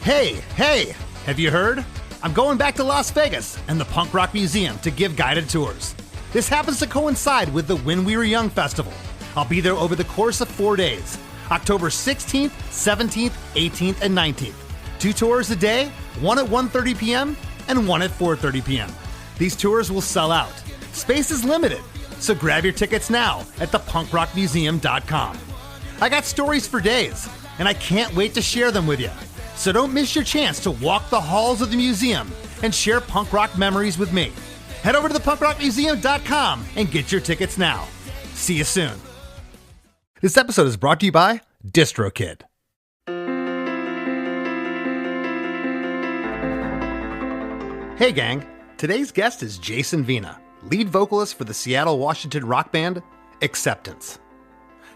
Hey, have you heard? I'm going back to Las Vegas and the Punk Rock Museum to give guided tours. This happens to coincide with the When We Were Young Festival. I'll be there over the course of 4 days, October 16th, 17th, 18th, and 19th. 2 tours a day, one at 1:30 p.m. and one at 4:30 p.m. These tours will sell out. Space is limited, so grab your tickets now at thepunkrockmuseum.com. I got stories for days, and I can't wait to share them with you. So don't miss your chance to walk the halls of the museum and share punk rock memories with me. Head over to thepunkrockmuseum.com and get your tickets now. See you soon. This episode is brought to you by DistroKid. Hey gang, today's guest is Jason Vena, lead vocalist for the Seattle, Washington rock band Acceptance.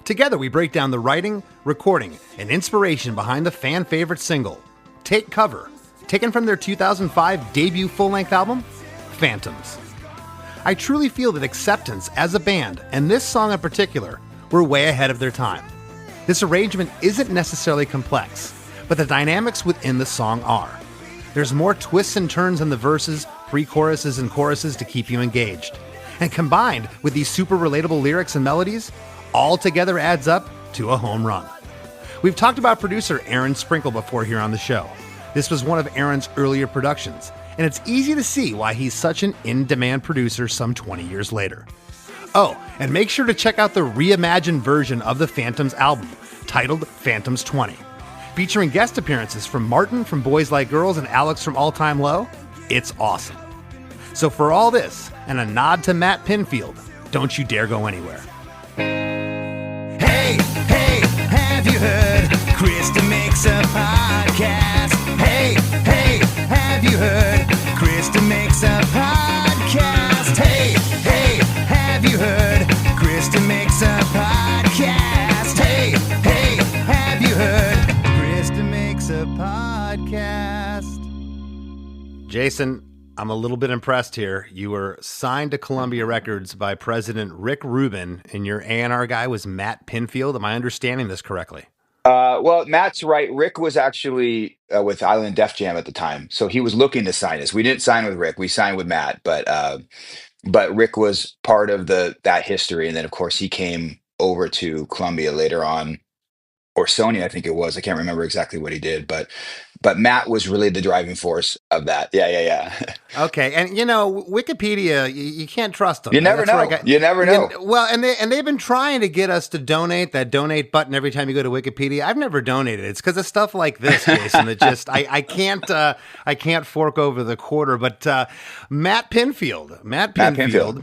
Together we break down the writing, recording, and inspiration behind the fan favorite single, Take Cover, taken from their 2005 debut full-length album, Phantoms. I truly feel that Acceptance as a band, and this song in particular, were way ahead of their time. This arrangement isn't necessarily complex, but the dynamics within the song are. There's more twists and turns in the verses, pre-choruses, and choruses to keep you engaged. And combined with these super relatable lyrics and melodies, all together adds up to a home run. We've talked about producer Aaron Sprinkle before here on the show. This was one of Aaron's earlier productions, and it's easy to see why he's such an in-demand producer some 20 years later. Oh, and make sure to check out the reimagined version of the Phantoms album, titled Phantoms 20. Featuring guest appearances from Martin from Boys Like Girls and Alex from All Time Low. It's awesome. So for all this, and a nod to Matt Pinfield, don't you dare go anywhere. Hey, have you heard? Krista makes a podcast. Hey, have you heard? Krista makes a podcast. Hey, have you heard? Krista makes a podcast. Hey, have you heard? Krista makes a podcast. Jason, I'm a little bit impressed here. You were signed to Columbia Records by President Rick Rubin, and your A&R guy was Matt Pinfield. Am I understanding this correctly? Well, Matt's right. Rick was actually with Island Def Jam at the time, so he was looking to sign us. We didn't sign with Rick; we signed with Matt. But Rick was part of that history, and then of course he came over to Columbia later on, or Sony, I think it was. I can't remember exactly what he did, but Matt was really the driving force of that. Yeah. Okay, and you know, Wikipedia, you can't trust them. You never know. You never know. Well, and they've been trying to get us to donate, that donate button every time you go to Wikipedia. I've never donated. It's because of stuff like this, Jason, that just I can't fork over the quarter. But Matt Pinfield,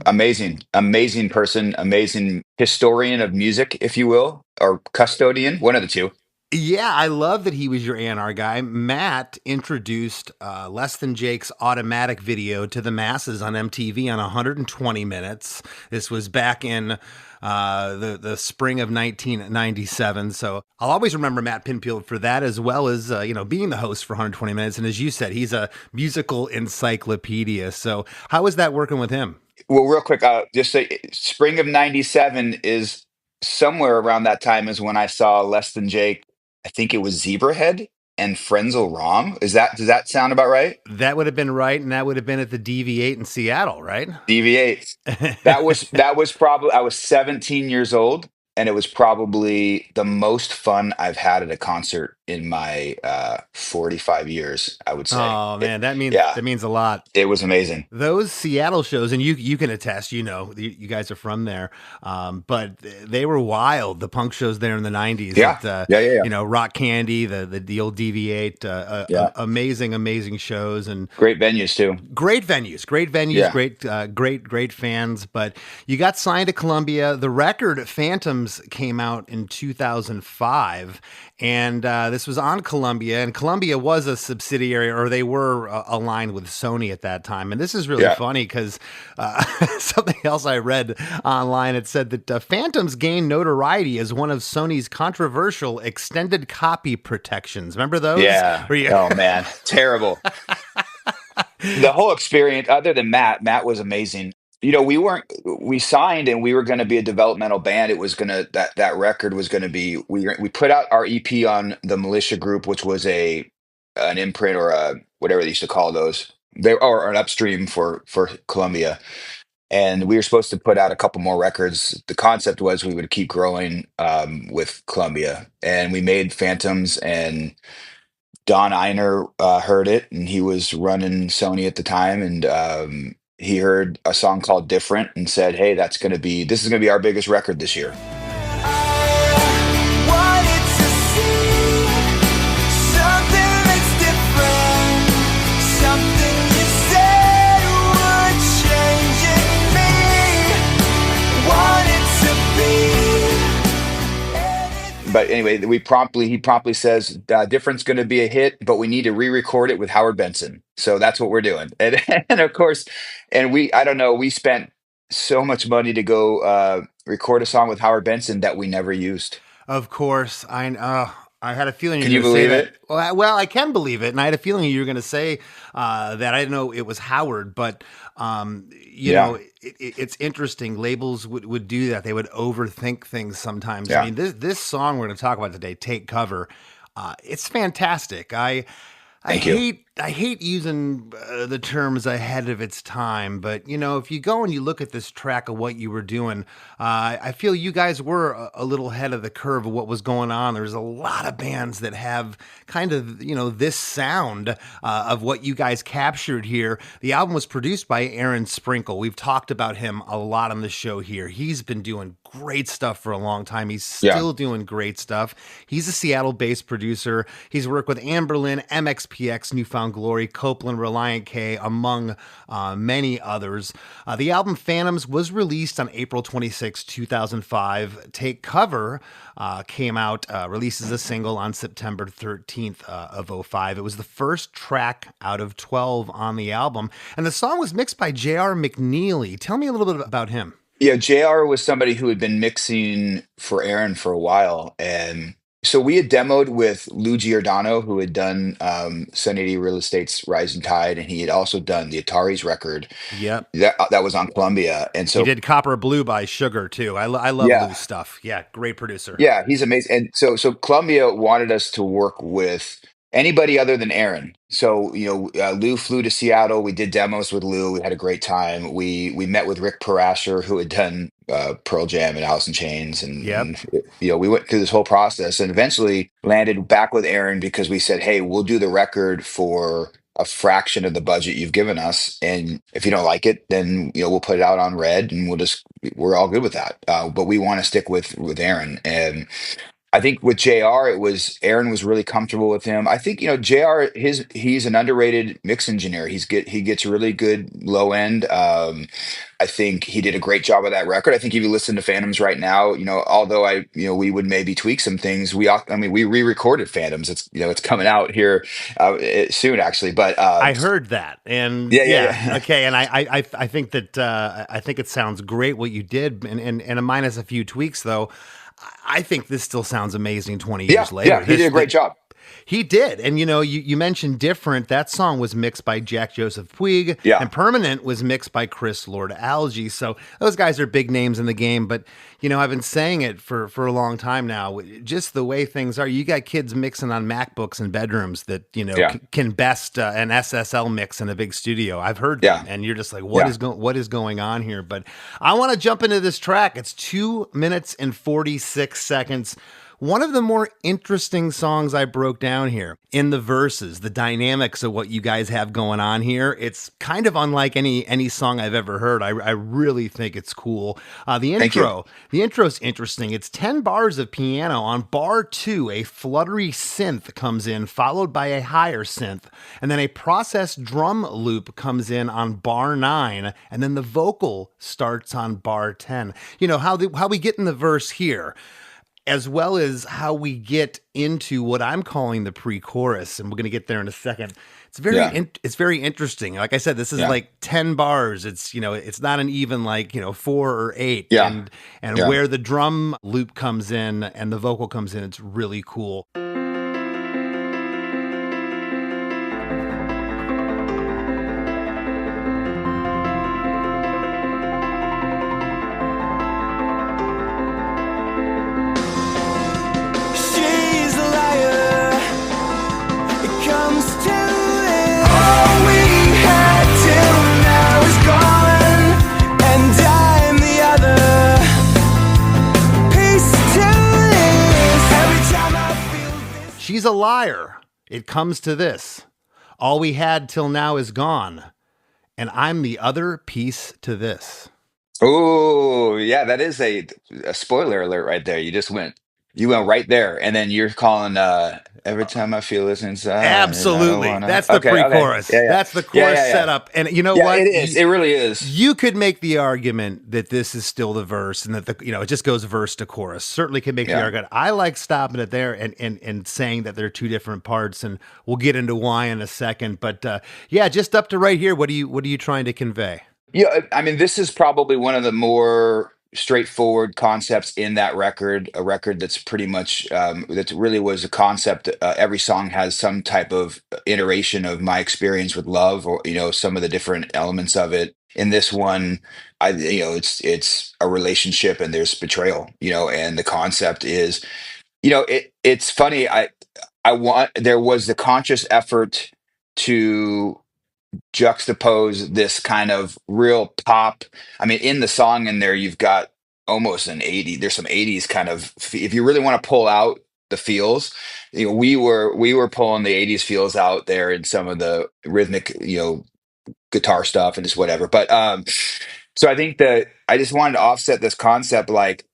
amazing person, amazing historian of music, if you will, or custodian, one of the two. Yeah, I love that he was your A&R guy. Matt introduced Less Than Jake's Automatic video to the masses on MTV on 120 minutes. This was back in the spring of 1997. So I'll always remember Matt Pinfield for that, as well as being the host for 120 minutes. And as you said, he's a musical encyclopedia. So how was that working with him? Well, real quick, just say spring of 97 is somewhere around that time is when I saw Less Than Jake. I think it was Zebrahead and Frenzal Rhomb. Does that sound about right? That would have been right, and that would have been at the DV8 in Seattle, right? DV8. That was probably, I was 17 years old, and it was probably the most fun I've had at a concert in my 45 years, I would say. Oh man, that means a lot. It was amazing. Those Seattle shows, and you can attest, you guys are from there, but they were wild. The punk shows there in the 90s. Yeah. Rock Candy, the old DV8, amazing shows, and great venues too. Great venues, Yeah. great fans. But you got signed to Columbia. The record Phantoms came out in 2005. And this was on Columbia, and Columbia was a subsidiary, or they were aligned with Sony at that time. And this is really funny because something else I read online, it said that Phantoms gained notoriety as one of Sony's controversial extended copy protections. Remember those? Yeah. Oh, man. Terrible. The whole experience, other than Matt was amazing. We signed and we were going to be a developmental band. It was going to, that record was going to be, we put out our EP on the Militia Group, which was a an imprint or a whatever they used to call those. They or an upstream for Columbia, and we were supposed to put out a couple more records. The concept was we would keep growing with Columbia, and we made Phantoms. And Don Einer heard it, and he was running Sony at the time, and he heard a song called "Different" and said, "Hey, this is gonna be our biggest record this year." Wanted to see something that's different, something you said would change in me. Wanted to be anything. But anyway, he promptly says, "Different's going to be a hit, but we need to re-record it with Howard Benson." So that's what we're doing, and of course, and I don't know, we spent so much money to go record a song with Howard Benson that we never used. Of course, I had a feeling Can you you were going to say believe that. it? Well, I can believe it, and I had a feeling you were going to say that. I didn't know it was Howard, but you Yeah, know, it's interesting. Labels would do that. They would overthink things sometimes. I yeah. mean, this song we're going to talk about today, "Take Cover," it's fantastic. I Thank you. hate using the terms ahead of its time, but you know, if you go and you look at this track of what you were doing, I feel you guys were a little ahead of the curve of what was going on. There's a lot of bands that have kind of, you know, this sound of what you guys captured here. The album was produced by Aaron Sprinkle. We've talked about him a lot on the show here. He's been doing great stuff for a long time. He's Yeah. still doing great stuff. He's a Seattle-based producer. He's worked with Amberlin, MXPX, Newfound Glory, Copeland, Reliant K, among many others. The album Phantoms was released on April 26, 2005. Take Cover came out, released as a single on September 13th of '05. It was the first track out of 12 on the album, and the song was mixed by J.R. McNeely. Tell me a little bit about him. Yeah, JR was somebody who had been mixing for Aaron for a while. And so we had demoed with Lou Giordano, who had done Sunny D Real Estate's Rising Tide, and he had also done the Atari's record Yep. that was on Columbia. And He so, did Copper Blue by Sugar too. I love yeah, Lou's stuff. Yeah, great producer. yeah, he's amazing. And so Columbia wanted us to work with anybody other than Aaron. So, Lou flew to Seattle. We did demos with Lou. We had a great time. We met with Rick Parasher, who had done Pearl Jam and Alice in Chains, Yep. and we went through this whole process and eventually landed back with Aaron because we said, "Hey, we'll do the record for a fraction of the budget you've given us, and if you don't like it, then we'll put it out on Red, and we're all good with that. But we want to stick with Aaron." And I think with JR, Aaron was really comfortable with him. I think, JR, he's an underrated mix engineer. He gets really good low end. I think he did a great job of that record. I think if you listen to Phantoms right now, although we would maybe tweak some things. We re-recorded Phantoms. It's coming out here soon actually. But I heard that, and yeah. okay, and I think that I think it sounds great what you did, and minus a few tweaks though. I think this still sounds amazing 20 years later. Yeah, he did a great job. He did. And, you mentioned Different. That song was mixed by Jack Joseph Puig. Yeah. And Permanent was mixed by Chris Lord Alge. So those guys are big names in the game. But, I've been saying it for a long time now. Just the way things are. You got kids mixing on MacBooks in bedrooms that, can best an SSL mix in a big studio. I've heard that. And you're just like, what is going on here? But I want to jump into this track. It's 2 minutes and 46 seconds. One of the more interesting songs I broke down here in the verses, the dynamics of what you guys have going on here. It's kind of unlike any song I've ever heard. I really think it's cool. The intro's interesting. It's 10 bars of piano. On bar 2, a fluttery synth comes in, followed by a higher synth, and then a processed drum loop comes in on bar 9, and then the vocal starts on bar 10. How we get in the verse here, as well as how we get into what I'm calling the pre-chorus, and we're going to get there in a second. It's very interesting. Like I said, this is like 10 bars. It's it's not an even 4 or 8. Yeah. And where the drum loop comes in and the vocal comes in, it's really cool. She's a liar. It comes piece to this. All we had till now is gone, and I'm the other piece to this. Every time I feel this. She's a liar. It comes to this. All we had till now is gone, and I'm the other piece to this. Oh, yeah, that is a spoiler alert right there. You went right there, and then you're calling every time I feel this inside, and I don't Absolutely. wanna. That's the pre-chorus. Yeah, yeah, That's the yeah, chorus yeah, yeah. setup. And you know Yeah, what? it is. It really is. You could make the argument that this is still the verse and that it just goes verse to chorus. Certainly can make the Yeah. argument. I like stopping it there and saying that they're two different parts, and we'll get into why in a second. But yeah, just up to right here. What are you trying to convey? Yeah, I mean, this is probably one of the more straightforward concepts in that record, a record that's pretty much that really was a concept. Every song has some type of iteration of my experience with love, or some of the different elements of it. In this one, it's a relationship and there's betrayal, and the concept is, it's funny. There was the conscious effort to juxtapose this kind of real pop. I mean, in the song in there, you've got almost there's some 80s kind of, if you really want to pull out the feels, we were pulling the 80s feels out there in some of the rhythmic, guitar stuff and just whatever. But so I think that I just wanted to offset this concept, like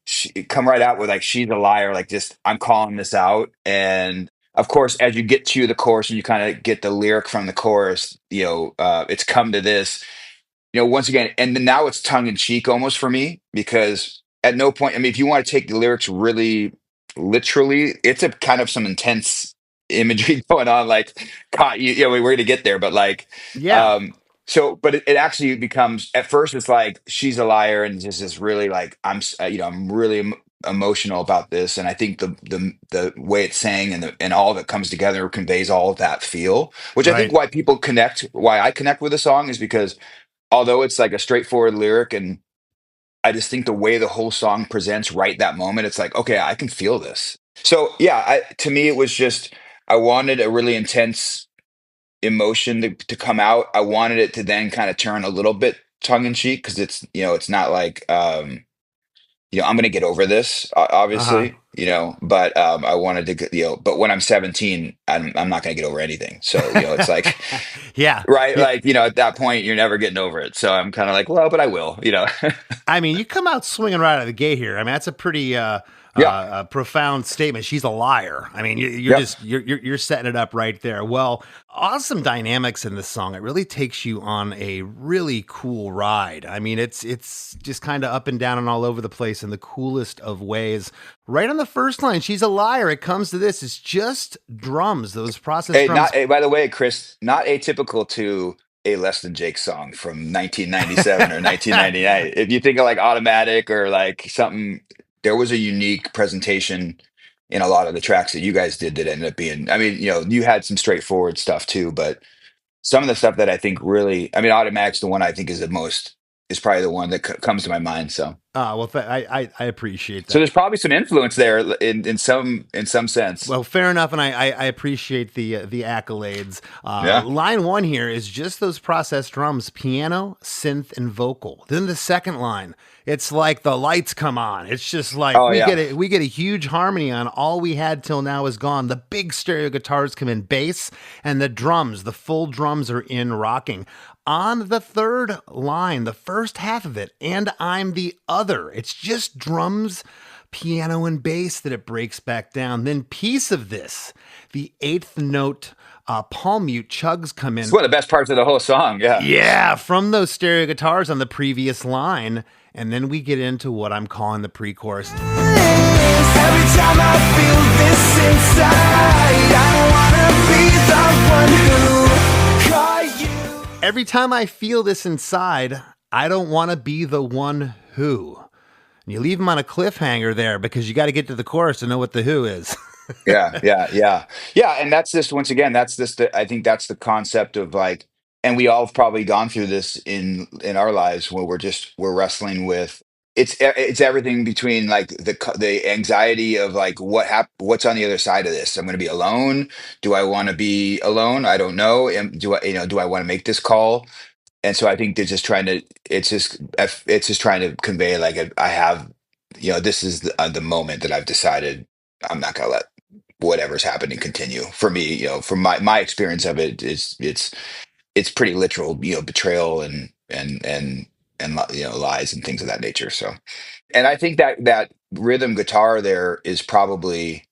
come right out with like she's a liar, like just I'm calling this out. And of course, as you get to the chorus and you kind of get the lyric from the chorus, it's come to this, once again, and then now it's tongue in cheek almost for me, because at no point, I mean, if you want to take the lyrics really literally, it's a kind of some intense imagery going on, like, God, we're going to get there, but like, Yeah, but it actually becomes, at first it's like she's a liar, and just is really like I'm really emotional about this, and I think the way it's sang and all of it comes together conveys all of that feel, which I think right. why I connect with the song is because although it's like a straightforward lyric, and I just think the way the whole song presents right that moment, it's like, okay, I can feel this. So yeah, to me it was just, I wanted a really intense emotion to come out. I wanted it to then kind of turn a little bit tongue in cheek, because it's not like I'm gonna get over this, Uh-huh. obviously, but I wanted to but when I'm 17, I'm not gonna get over anything. So it's like, Yeah. right, Yeah. like, at that point you're never getting over it. So I'm kind of like, well, but I will. I mean, you come out swinging right out of the gate here. I mean, that's a pretty Yeah. profound statement. She's a liar. I mean, you're Yep. just you're setting it up right there. Well, awesome dynamics in this song. It really takes you on a really cool ride. I mean, it's just kind of up and down and all over the place in the coolest of ways. Right on the first line, she's a liar. It comes to this. It's just drums. Those processed drums. Hey, by the way, Chris, not atypical to a Less Than Jake song from 1997 or 1999. If you think of like Automatic or like something, there was a unique presentation in a lot of the tracks that you guys did that ended up being, I mean, you had some straightforward stuff too, but some of the stuff that I think really, I mean, Automatic's the one I think is probably the one that comes to my mind. So, Well, I appreciate so that. there's probably some influence there in some sense. Well, fair enough, and I appreciate the accolades. Yeah. Line one here is just those processed drums, piano, synth, and vocal. Then the second line, it's like the lights come on. It's just like Oh, yeah. we get a huge harmony on All We Had Till Now Is Gone. The big stereo guitars come in bass, and the drums, the full drums are in rocking. On the third line, the first half of it, and I'm the other. It's just drums, piano, and bass that it breaks back down. Then piece of this, the eighth note, palm mute chugs come in. It's one of the best parts of the whole song. Yeah. Yeah, from those stereo guitars on the previous line. And then we get into what I'm calling the pre-chorus. Every time I feel this inside, I don't wanna be the one who caught you. Every time I feel this inside, I don't want to be the one who. And you leave them on a cliffhanger there because you got to get to the chorus to know what the who is. Yeah. And that's just, once again, I think that's the concept of like, and we all have probably gone through this in our lives, where we're wrestling with it's everything between like the anxiety of like what's on the other side of this. I'm going to be alone. Do I want to be alone? I don't know. Do I want to make this call? And so I think they're just trying to. It's just trying to convey like I have, this is the moment that I've decided I'm not going to let whatever's happening continue. For me, from my experience of it, it's pretty literal, betrayal and lies and things of that nature. So, and I think that rhythm guitar there is probably,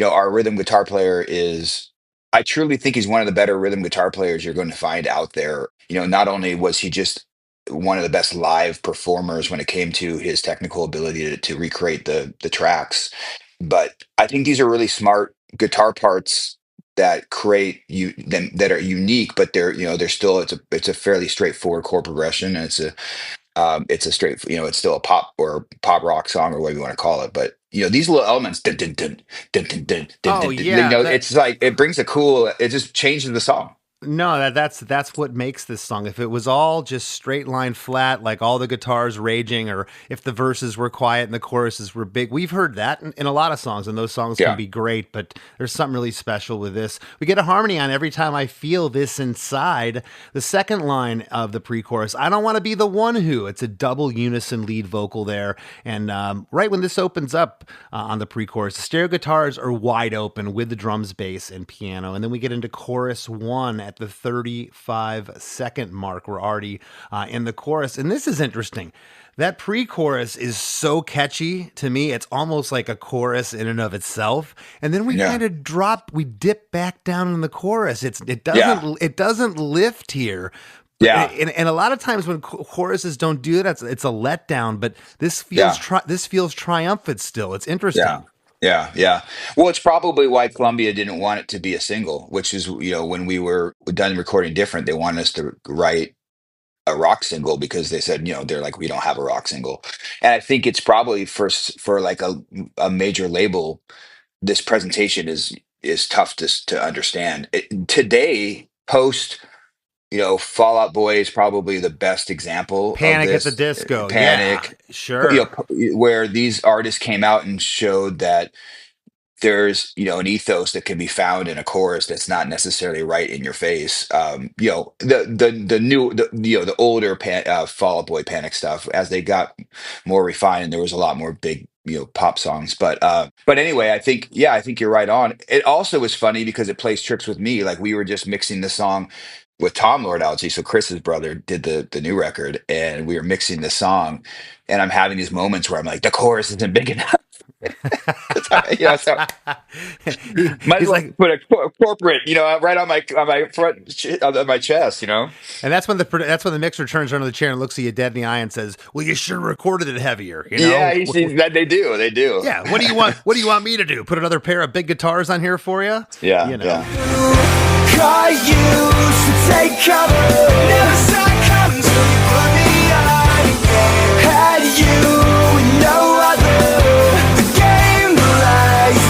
our rhythm guitar player is, I truly think he's one of the better rhythm guitar players you're going to find out there. Not only was he just one of the best live performers when it came to his technical ability to recreate the tracks, but I think these are really smart guitar parts that create them that are unique, but they're still, it's a fairly straightforward chord progression, and it's a straight, it's still a pop or pop rock song or whatever you want to call it. But these little elements, dun, dun, dun, dun, dun, dun, dun, Oh dun, dun, yeah, it's like it brings it just changes the song. no, that's what makes this song. If it was all just straight line flat, like all the guitars raging, or if the verses were quiet and the choruses were big, we've heard that in a lot of songs, and those songs Yeah. can be great. But there's something really special with this. We get a harmony on "Every Time I Feel This Inside." The second line of the pre-chorus, "I don't want to be the one who." It's a double unison lead vocal there, and right when this opens up on the pre-chorus, the stereo guitars are wide open with the drums, bass, and piano, and then we get into chorus one at the 35-second mark. We're already in the chorus. And this is interesting. That pre-chorus is so catchy to me. It's almost like a chorus in and of itself. And then we kind of we dip back down in the chorus. It doesn't lift here. Yeah. And a lot of times when choruses don't do that, it's a letdown, but this feels triumphant still. It's interesting. Yeah. Well, it's probably why Columbia didn't want it to be a single, which is, when we were done recording Different, they wanted us to write a rock single because they said, they're like, we don't have a rock single. And I think it's probably for like a major label, this presentation is tough to understand. Today, post, Fall Out Boy is probably the best example of Panic at this. the Disco. Panic, Yeah, sure. where these artists came out and showed that there's an ethos that can be found in a chorus that's not necessarily right in your face. The older Fall Out Boy Panic stuff, as they got more refined, there was a lot more big pop songs. But anyway, I think you're right on. It also was funny because it plays tricks with me. Like we were just mixing the song with Tom Lord-Alge, so Chris's brother did the new record, and we were mixing the song, and I'm having these moments where I'm like, the chorus isn't big enough. So might as He's well like, put a corporate, right on my front on my chest, and that's when the mixer turns around to the chair and looks at you dead in the eye and says, "Well, you sure recorded it heavier." Yeah, that they do. Yeah. What do you want? What do you want me to do? Put another pair of big guitars on here for you? Yeah. Caught you to take cover. Never saw it coming, so you put me on. Had you with no other. The game lies,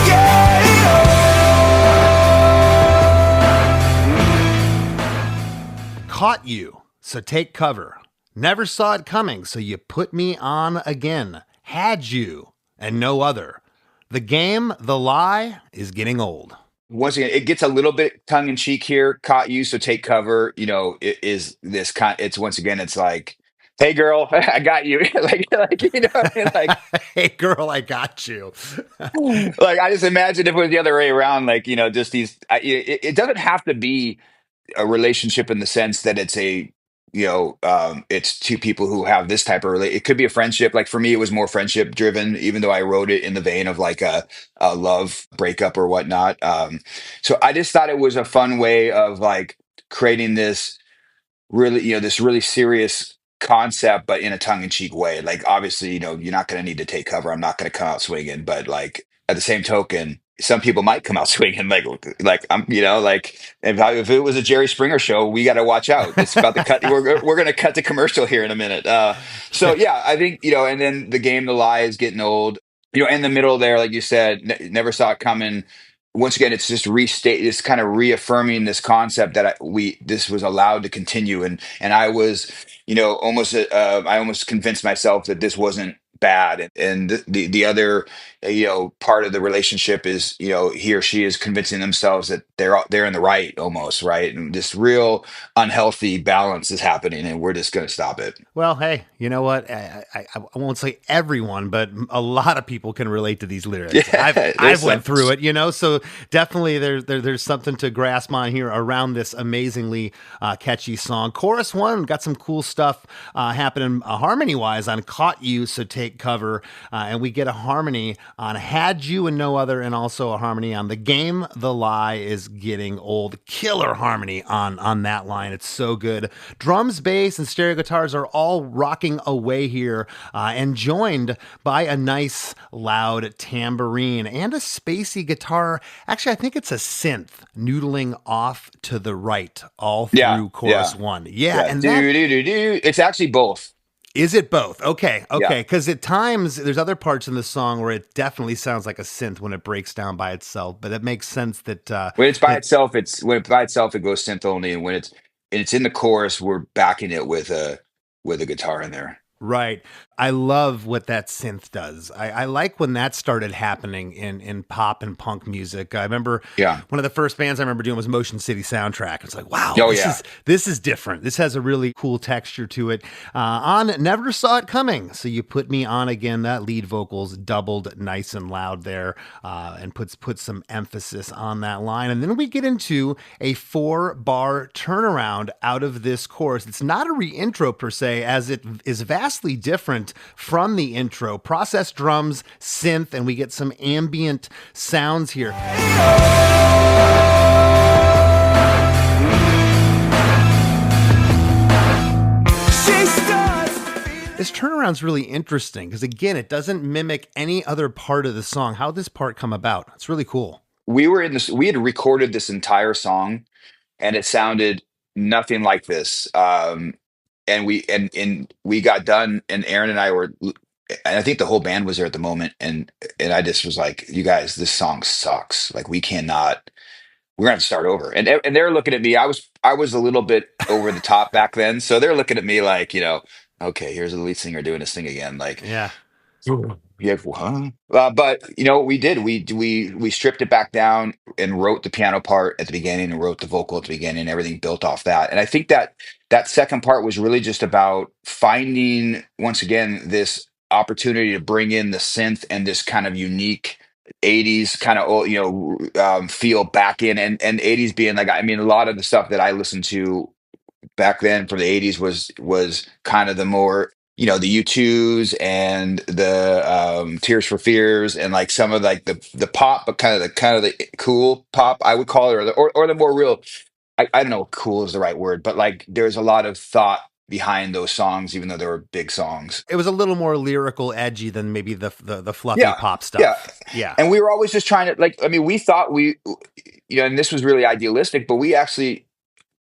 Caught you, so take cover. Never saw it coming, so you put me on again. Had you, and no other. The game, the lie, is getting old. Once again, it gets a little bit tongue in cheek here. Caught you, so take cover. It is this kind. It's once again, it's like, hey girl, I got you. like like Hey girl, I got you. like I just imagine if it was the other way around. Like just these. It doesn't have to be a relationship in the sense that it's it's two people who have this type of it could be a friendship. Like for me, it was more friendship driven, even though I wrote it in the vein of like a love breakup or whatnot. So I just thought it was a fun way of like creating this this really serious concept, but in a tongue-in-cheek way. Like obviously, you're not going to need to take cover. I'm not going to come out swinging, but like at the same token, some people might come out swinging. Like I'm, like if it was a Jerry Springer show, we got to watch out. It's about to cut. We're going to cut to commercial here in a minute. So yeah, I think and then the game, the lie is getting old. In the middle there, like you said, never saw it coming. once again, it's just it's kind of reaffirming this concept that this was allowed to continue, and I was, almost, I almost convinced myself that this wasn't bad, and the other, part of the relationship is, he or she is convincing themselves that they're in the right, almost right, and this real unhealthy balance is happening, and we're just going to stop it. Well, hey, you know what? I won't say everyone, but a lot of people can relate to these lyrics. Yeah, I've went through it, so definitely there's something to grasp on here around this amazingly catchy song. Chorus 1 got some cool stuff happening harmony-wise on Caught You, So Take Cover, and we get a harmony on Had You and No Other, and also a harmony on The Game, The Lie Is Getting Old. Killer harmony on that line. It's so good. Drums, bass, and stereo guitars are all rocking away here, and joined by a nice loud tambourine and a spacey guitar. Actually, I think it's a synth noodling off to the right all through chorus 1. Yeah, and it's actually both. Is it both? Okay. Because at times there's other parts in the song where it definitely sounds like a synth when it breaks down by itself. But it makes sense that when it's by itself, it goes synth only, and when it's in the chorus, we're backing it with a guitar in there. Right. I love what that synth does. I like when that started happening in pop and punk music. I remember one of the first bands I remember doing was Motion City Soundtrack. It's like, wow, this is different. This has a really cool texture to it. On Never Saw It Coming. So You Put Me On Again, that lead vocals doubled nice and loud there, and puts some emphasis on that line. And then we get into a 4-bar turnaround out of this chorus. It's not a re-intro per se, as it is vastly different from the intro. Processed drums, synth, and we get some ambient sounds here. This turnaround's really interesting because, again, it doesn't mimic any other part of the song. How did this part come about? It's really cool. We had recorded this entire song, and it sounded nothing like this. And we got done, and Aaron and I were, and I think the whole band was there at the moment, and I just was like, you guys, this song sucks. Like, we're gonna have to start over. And they're looking at me. I was a little bit over the top back then, so they're looking at me like, okay, here's the lead singer doing this thing again. Like, yeah. Huh? But what we did, we stripped it back down and wrote the piano part at the beginning and wrote the vocal at the beginning, and everything built off that. And I think that second part was really just about finding, once again, this opportunity to bring in the synth and this kind of unique 80s kind of feel back in, and 80s being like, I mean, a lot of the stuff that I listened to back then from the 80s was kind of the more, the U2s and the Tears for Fears, and like some of like the pop, but kind of the cool pop, I would call it, or the more real. I don't know if cool is the right word, but like there's a lot of thought behind those songs, even though they were big songs. It was a little more lyrical, edgy than maybe the fluffy pop stuff. Yeah. And we were always just trying to, like, I mean, we thought and this was really idealistic, but we actually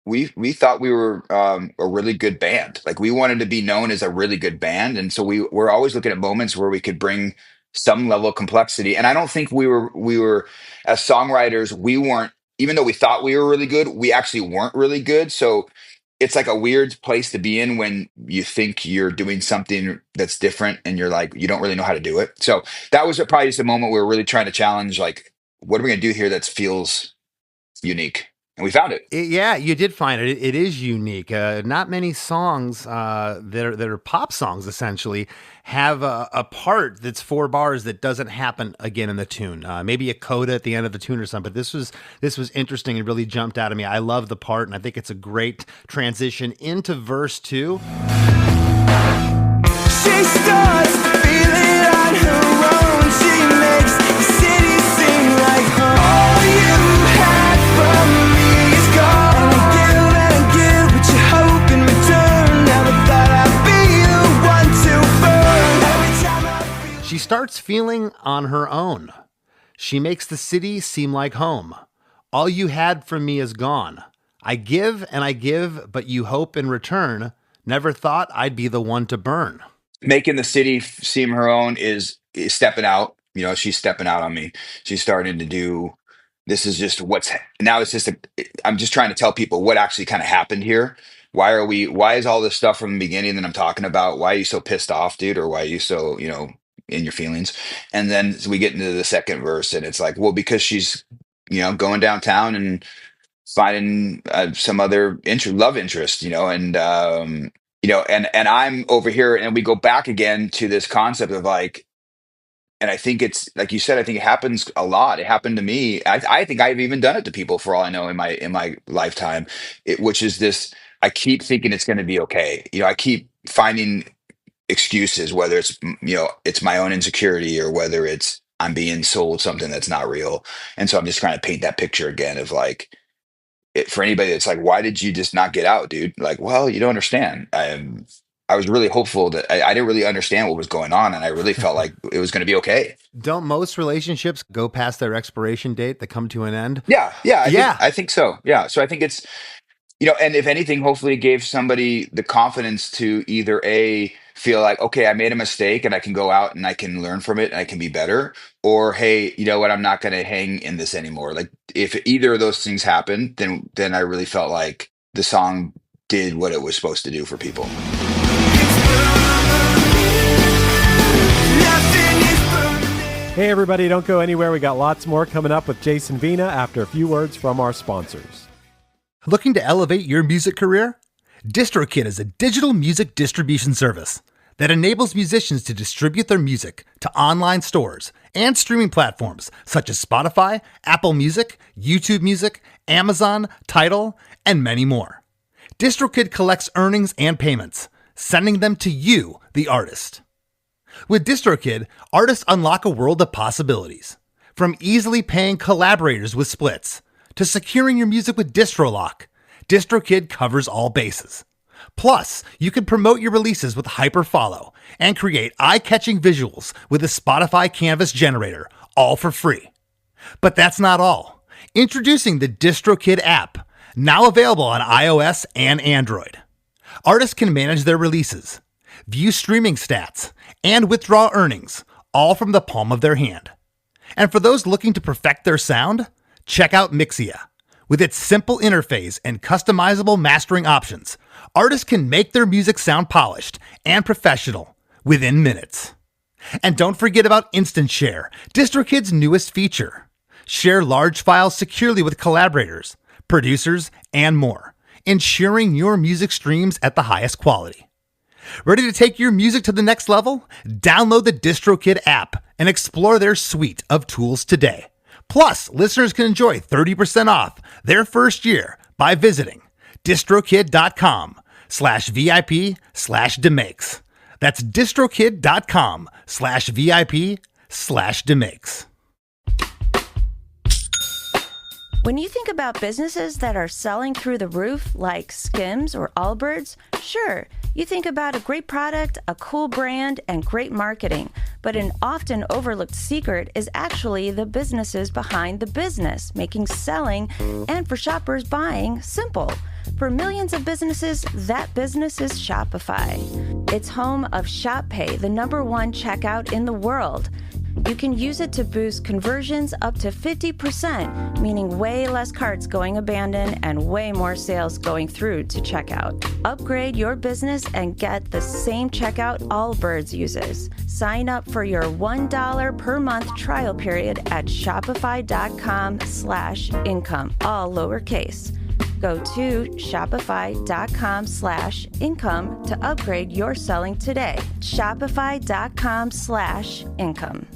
we thought we were a really good band. Like, we wanted to be known as a really good band, and so we were always looking at moments where we could bring some level of complexity. And I don't think we were as songwriters, we weren't, even though we thought we were really good, we actually weren't really good. So it's like a weird place to be in when you think you're doing something that's different and you're like, you don't really know how to do it. So that was probably just a moment where we're really trying to challenge, like, what are we going to do here that feels unique? And we found it. Yeah, you did find it. It is unique. Not many songs that are pop songs, essentially, have a part that's 4 bars that doesn't happen again in the tune. Maybe a coda at the end of the tune or something. But this was interesting and really jumped out at me. I love the part, and I think it's a great transition into verse 2. She starts feeling on her own. She makes the city seem like home. All you had from me is gone. And I give what you hope in return. Never thought I'd be the one to burn. Every time I feel. She starts feeling on her own. She makes the city seem like home. All you had from me is gone. I give and I give, but you hope in return. Never thought I'd be the one to burn. Making the city seem her own is stepping out. She's stepping out on me. She's starting to do this is just now it's just I'm just trying to tell people what actually kind of happened here. Why is all this stuff from the beginning that I'm talking about? Why are you so pissed off, dude? Or why are you so, in your feelings? And then we get into the second verse and it's like, well, because she's, going downtown and finding some other love interest, and I'm over here and we go back again to this concept of like, and I think it's like you said, I think it happens a lot. It happened to me. I think I've even done it to people for all I know in my lifetime, which is this, I keep thinking it's going to be okay. I keep finding excuses, whether it's, it's my own insecurity or whether it's I'm being sold something that's not real. And so I'm just trying to paint that picture again of like, for anybody that's like, why did you just not get out, dude? Like, well, you don't understand. I was really hopeful that I didn't really understand what was going on, and I really felt like it was going to be okay. Don't most relationships go past their expiration date that come to an end? Yeah, I think so. Yeah, so I think it's, and if anything, hopefully it gave somebody the confidence to either feel like, okay, I made a mistake and I can go out and I can learn from it and I can be better, or hey, you know what, I'm not going to hang in this anymore. Like if either of those things happened, then I really felt like the song did what it was supposed to do for people. Hey everybody, don't go anywhere. We got lots more coming up with Jason Vena after a few words from our sponsors. Looking to elevate your music career? DistroKid is a digital music distribution service that enables musicians to distribute their music to online stores and streaming platforms such as Spotify, Apple Music, YouTube Music, Amazon, Tidal, and many more. DistroKid collects earnings and payments, sending them to you, the artist. With DistroKid, artists unlock a world of possibilities. From easily paying collaborators with splits, to securing your music with DistroLock, DistroKid covers all bases. Plus, you can promote your releases with Hyperfollow and create eye-catching visuals with a Spotify Canvas generator, all for free. But that's not all. Introducing the DistroKid app, now available on iOS and Android. Artists can manage their releases, view streaming stats, and withdraw earnings, all from the palm of their hand. And for those looking to perfect their sound, check out Mixia. With its simple interface and customizable mastering options, artists can make their music sound polished and professional within minutes. And don't forget about Instant Share, DistroKid's newest feature. Share large files securely with collaborators, producers, and more, ensuring your music streams at the highest quality. Ready to take your music to the next level? Download the DistroKid app and explore their suite of tools today. Plus, listeners can enjoy 30% off their first year by visiting distrokid.com/VIP/DeMakes. That's distrokid.com/VIP/DeMakes. When you think about businesses that are selling through the roof like Skims or Allbirds, sure, you think about a great product, a cool brand, and great marketing. But an often overlooked secret is actually the businesses behind the business, making selling and for shoppers buying simple. For millions of businesses, that business is Shopify. It's home of ShopPay, the #1 checkout in the world. You can use it to boost conversions up to 50%, meaning way less carts going abandoned and way more sales going through to checkout. Upgrade your business and get the same checkout Allbirds uses. Sign up for your $1 per month trial period at shopify.com/income, all lowercase. Go to shopify.com/income to upgrade your selling today. Shopify.com/income.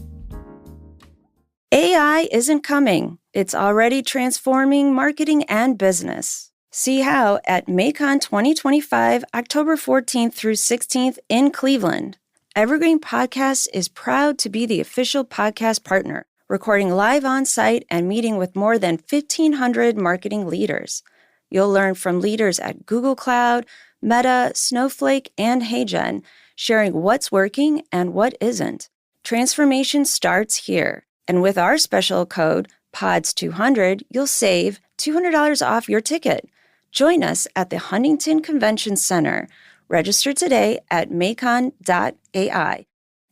AI isn't coming. It's already transforming marketing and business. See how at MACON 2025, October 14th through 16th in Cleveland. Evergreen Podcasts is proud to be the official podcast partner, recording live on site and meeting with more than 1,500 marketing leaders. You'll learn from leaders at Google Cloud, Meta, Snowflake, and HeyGen, sharing what's working and what isn't. Transformation starts here. And with our special code, PODS200, you'll save $200 off your ticket. Join us at the Huntington Convention Center. Register today at macon.ai.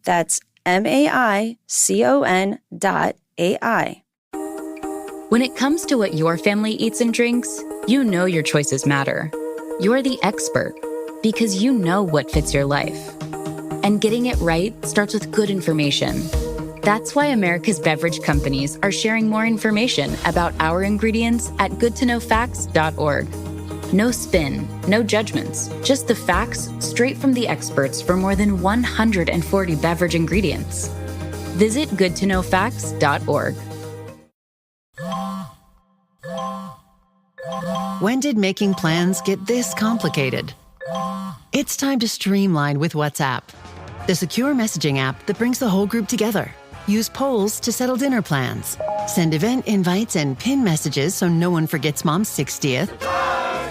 That's MAICON.ai. When it comes to what your family eats and drinks, you know your choices matter. You're the expert because you know what fits your life. And getting it right starts with good information. That's why America's beverage companies are sharing more information about our ingredients at goodtoknowfacts.org. No spin, no judgments, just the facts straight from the experts for more than 140 beverage ingredients. Visit goodtoknowfacts.org. When did making plans get this complicated? It's time to streamline with WhatsApp, the secure messaging app that brings the whole group together. Use polls to settle dinner plans. Send event invites and pin messages so no one forgets Mom's 60th.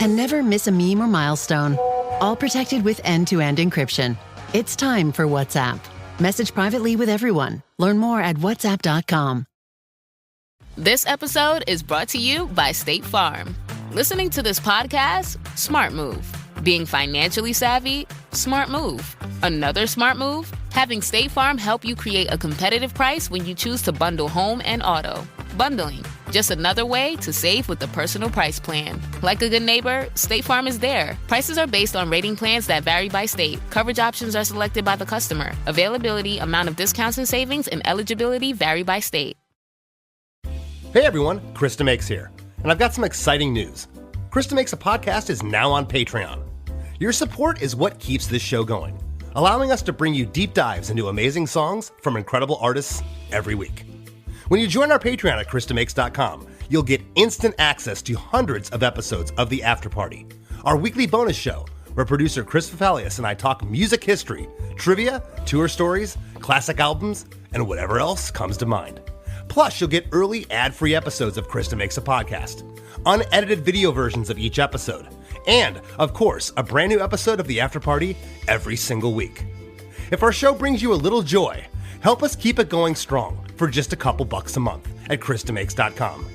And never miss a meme or milestone. All protected with end-to-end encryption. It's time for WhatsApp. Message privately with everyone. Learn more at whatsapp.com. This episode is brought to you by State Farm. Listening to this podcast? Smart move. Being financially savvy? Smart move. Another smart move? Having State Farm help you create a competitive price when you choose to bundle home and auto. Bundling, just another way to save with the personal price plan. Like a good neighbor, State Farm is there. Prices are based on rating plans that vary by state. Coverage options are selected by the customer. Availability, amount of discounts and savings, and eligibility vary by state. Hey everyone, Chris DeMakes here, and I've got some exciting news. Chris DeMakes a Podcast is now on Patreon. Your support is what keeps this show going, allowing us to bring you deep dives into amazing songs from incredible artists every week. When you join our Patreon at chrisdemakes.com, you'll get instant access to hundreds of episodes of The After Party, our weekly bonus show where producer Chris Fafalius and I talk music history, trivia, tour stories, classic albums, and whatever else comes to mind. Plus, you'll get early ad-free episodes of Krista Makes a Podcast, unedited video versions of each episode, and, of course, a brand new episode of The After Party every single week. If our show brings you a little joy, help us keep it going strong for just a couple bucks a month at chrisdemakes.com.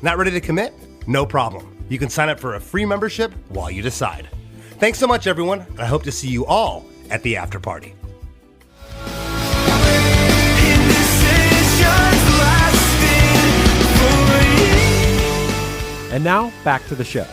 Not ready to commit? No problem. You can sign up for a free membership while you decide. Thanks so much, everyone, and I hope to see you all at The After Party. And now, back to the show.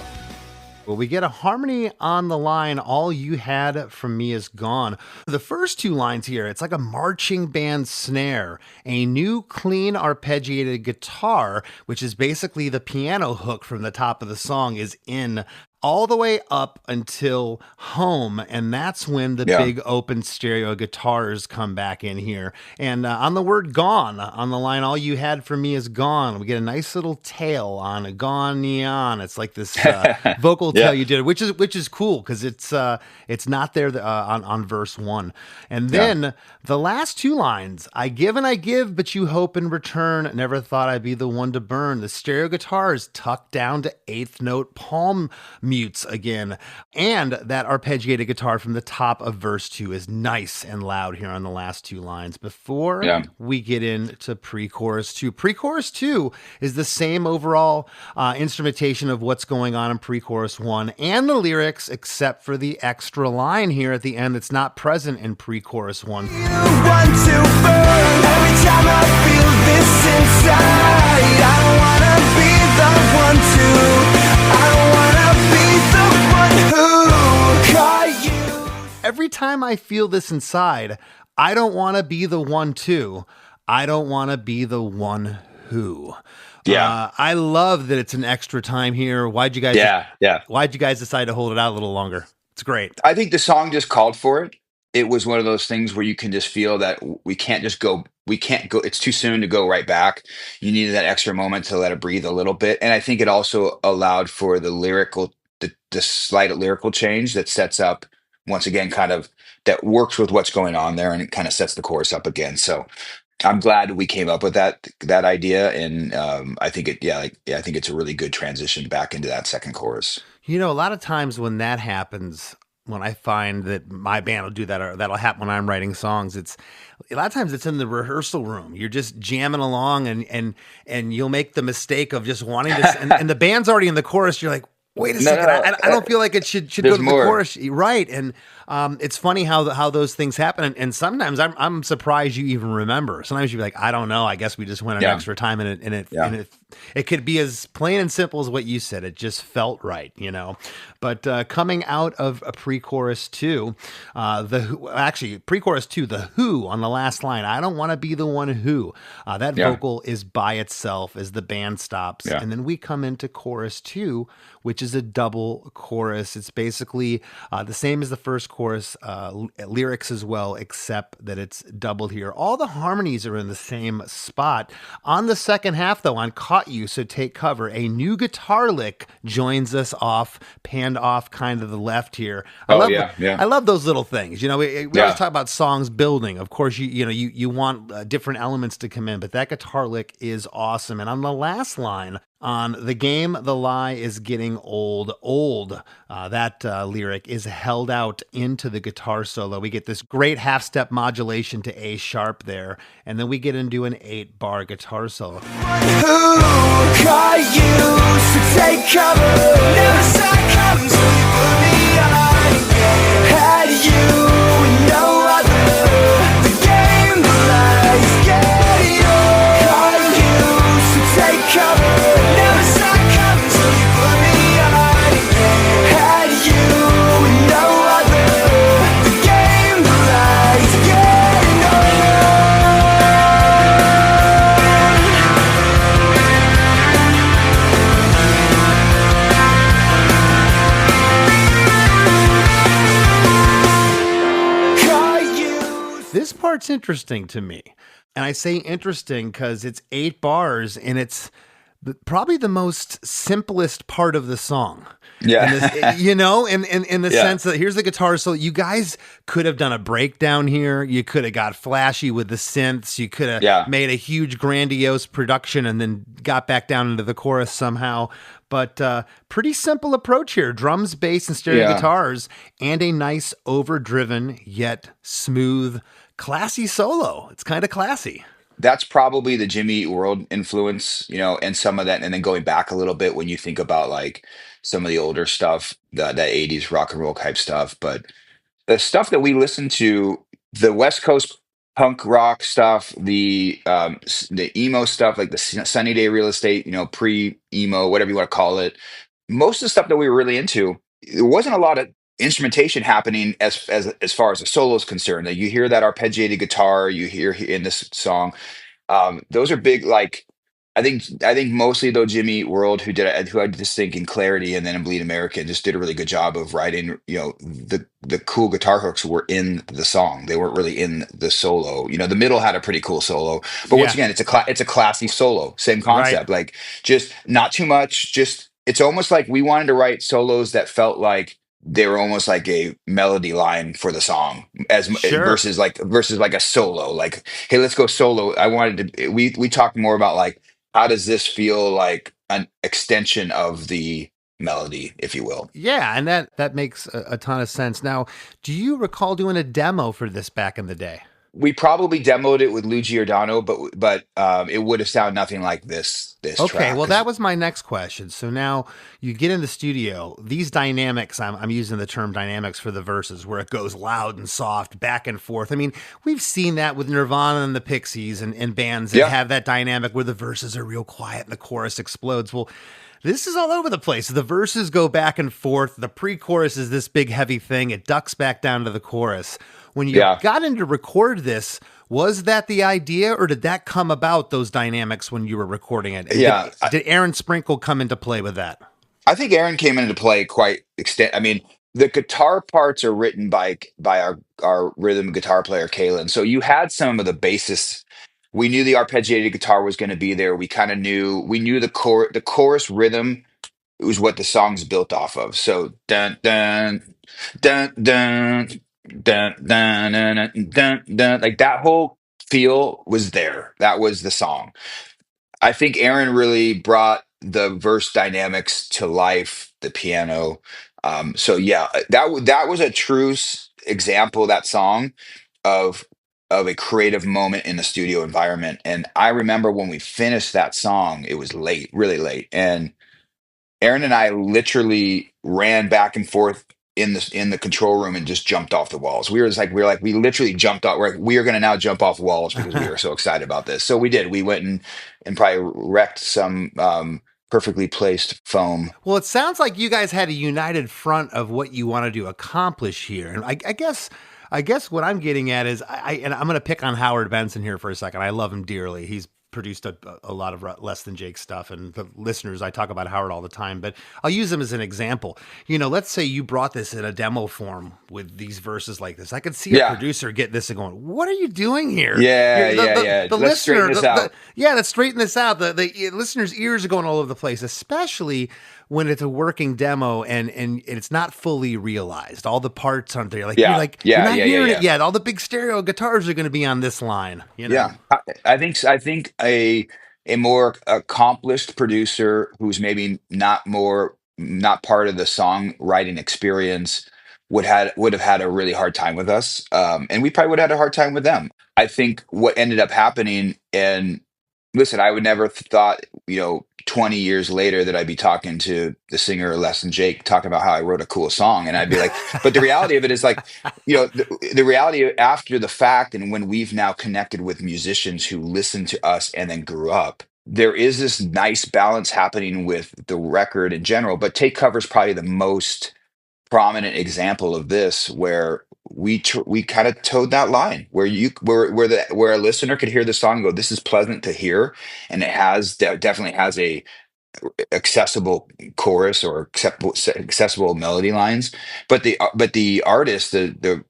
Well, we get a harmony on the line, "All You Had From Me Is Gone." The first two lines here, it's like a marching band snare, a new clean arpeggiated guitar, which is basically the piano hook from the top of the song, is in all the way up until home, and that's when the big open stereo guitars come back in here. And on the word "gone," on the line, "All you had for me is gone," we get a nice little tail on a "gone neon." It's like this vocal tail you did, which is cool because it's not there on verse 1. And then the last two lines, "I give and I give, but you hope in return. Never thought I'd be the one to burn." The stereo guitar is tucked down to 8th note palm mutes again, and that arpeggiated guitar from the top of verse 2 is nice and loud here on the last two lines before we get into pre-chorus 2. Pre-chorus 2 is the same overall instrumentation of what's going on in pre-chorus 1 and the lyrics, except for the extra line here at the end that's not present in pre-chorus 1. You want to burn every time I feel this inside. I don't wanna be the one to. I don't wanna be the one who caught you. Every time I feel this inside, I don't want to be the one to. I don't want to be the one who. I love that it's an extra time here. Why'd you guys? Why'd you guys decide to hold it out a little longer? It's great. I think the song just called for it. It was one of those things where you can just feel that we can't go. It's too soon to go right back. You needed that extra moment to let it breathe a little bit. And I think it also allowed for the slight lyrical change that sets up, once again, kind of that works with what's going on there, and it kind of sets the chorus up again. So I'm glad we came up with that idea. And I think I think it's a really good transition back into that second chorus. You know, a lot of times when that happens, when I find that my band will do that, or that'll happen when I'm writing songs, it's a lot of times it's in the rehearsal room. You're just jamming along and you'll make the mistake of just wanting to, and the band's already in the chorus. You're like, wait a second, I don't feel like it should go to the chorus. Right. And it's funny how those things happen. And sometimes I'm surprised you even remember. Sometimes you're like, I don't know. I guess we just went an extra time and it it could be as plain and simple as what you said. It just felt right, you know. But coming out of a pre-chorus two, pre-chorus two, the Who on the last line. I don't want to be the one who. That vocal is by itself as the band stops, and then we come into chorus two, which is a double chorus. It's basically the same as the first chorus, lyrics as well, except that it's doubled here. All the harmonies are in the same spot. On the second half, though, on Caught You, So Take Cover, a new guitar lick joins us off, panned off kind of the left here. I love those little things. You know, we always talk about songs building. Of course, you want different elements to come in, but that guitar lick is awesome. And on the last line, on The Game, The Lie is Getting Old, that lyric is held out into the guitar solo. We get this great half-step modulation to A sharp there, and then we get into an 8-bar guitar solo. Who caught you to take cover? Never saw it coming, so you put me on. Had you with no other. The game, the lies, getting old. Caught you to take cover. Never saw it coming, so you put me on. Had you with no other. The game, the lies, getting old. This part's interesting to me. And I say interesting because it's 8 bars and it's probably the most simplest part of the song. Yeah. In the sense that here's the guitar. So you guys could have done a breakdown here. You could have got flashy with the synths. You could have made a huge grandiose production and then got back down into the chorus somehow. But pretty simple approach here. Drums, bass, and stereo guitars, and a nice overdriven yet smooth, classy solo. It's kind of classy. That's probably the Jimmy Eat World influence, and some of that, and then going back a little bit when you think about like some of the older stuff, that 80s rock and roll type stuff. But the stuff that we listen to, the West Coast punk rock stuff, the emo stuff, like the Sunny Day Real Estate, pre-emo, whatever you want to call it. Most of the stuff that we were really into, there wasn't a lot of instrumentation happening as far as the solo is concerned. That you hear that arpeggiated guitar, you hear in this song. Those are big. Like I think mostly though Jimmy Eat World, who I just think in Clarity and then in Bleed American, just did a really good job of writing. The cool guitar hooks were in the song. They weren't really in the solo. The middle had a pretty cool solo, but once again, it's a classy solo. Same concept. Like just not too much. Just it's almost like we wanted to write solos that felt like they were almost like a melody line for the song versus like a solo. Like, hey, let's go solo. I wanted to. We talked more about like how does this feel like an extension of the melody, if you will. Yeah, and that makes a ton of sense. Now, do you recall doing a demo for this back in the day? We probably demoed it with Lou Giordano, but it would have sounded nothing like this okay, track. Well, that was my next question. So now you get in the studio, these dynamics, I'm using the term dynamics for the verses, where it goes loud and soft, back and forth. I mean, we've seen that with Nirvana and the Pixies and bands that have that dynamic where the verses are real quiet and the chorus explodes. Well, this is all over the place. The verses go back and forth. The pre-chorus is this big heavy thing. It ducks back down to the chorus. When you got in to record this, was that the idea, or did that come about, those dynamics, when you were recording it? Did Aaron Sprinkle come into play with that? I think Aaron came into play quite extent. I mean, the guitar parts are written by our rhythm guitar player, Kalen. So you had some of the basis. We knew the arpeggiated guitar was going to be there. We knew the chorus rhythm. It was what the song's built off of. So dun dun dun dun dun dun dun dun dun, like that whole feel was there. That was the song. I think Aaron really brought the verse dynamics to life, the piano. So yeah, that was a true example, that song, of a creative moment in the studio environment. And I remember when we finished that song, it was late, really late, and Aaron and I literally ran back and forth in the control room and just jumped off the walls. We literally jumped off. We are going to now jump off walls because we were so excited about this. So we did. We went and probably wrecked some perfectly placed foam. Well, it sounds like you guys had a united front of what you wanted to accomplish here, and I guess what I'm getting at is and I'm going to pick on Howard Benson here for a second. I love him dearly. He's produced a lot of Less Than Jake stuff, and the listeners, I talk about Howard all the time, but I'll use him as an example. Let's say you brought this in a demo form with these verses like this. I could see a producer get this and going, "What are you doing here?" The let's straighten this out. Let's straighten this out. The listener's ears are going all over the place, especially when it's a working demo and it's not fully realized. All the parts aren't there. You're not hearing it yet. All the big stereo guitars are going to be on this line. Yeah, I think a more accomplished producer who's maybe not part of the songwriting experience would have had a really hard time with us, and we probably would have had a hard time with them. I think what ended up happening, and listen, I would never thought 20 years later that I'd be talking to the singer of Less Than Jake talking about how I wrote a cool song, and I'd be like, but the reality of it is the reality after the fact, and when we've now connected with musicians who listened to us and then grew up, there is this nice balance happening with the record in general. But Take Cover's probably the most prominent example of this, where we kind of towed that line where a listener could hear the song and go, "This is pleasant to hear," and it definitely has a accessible chorus or accessible melody lines. But the artist, the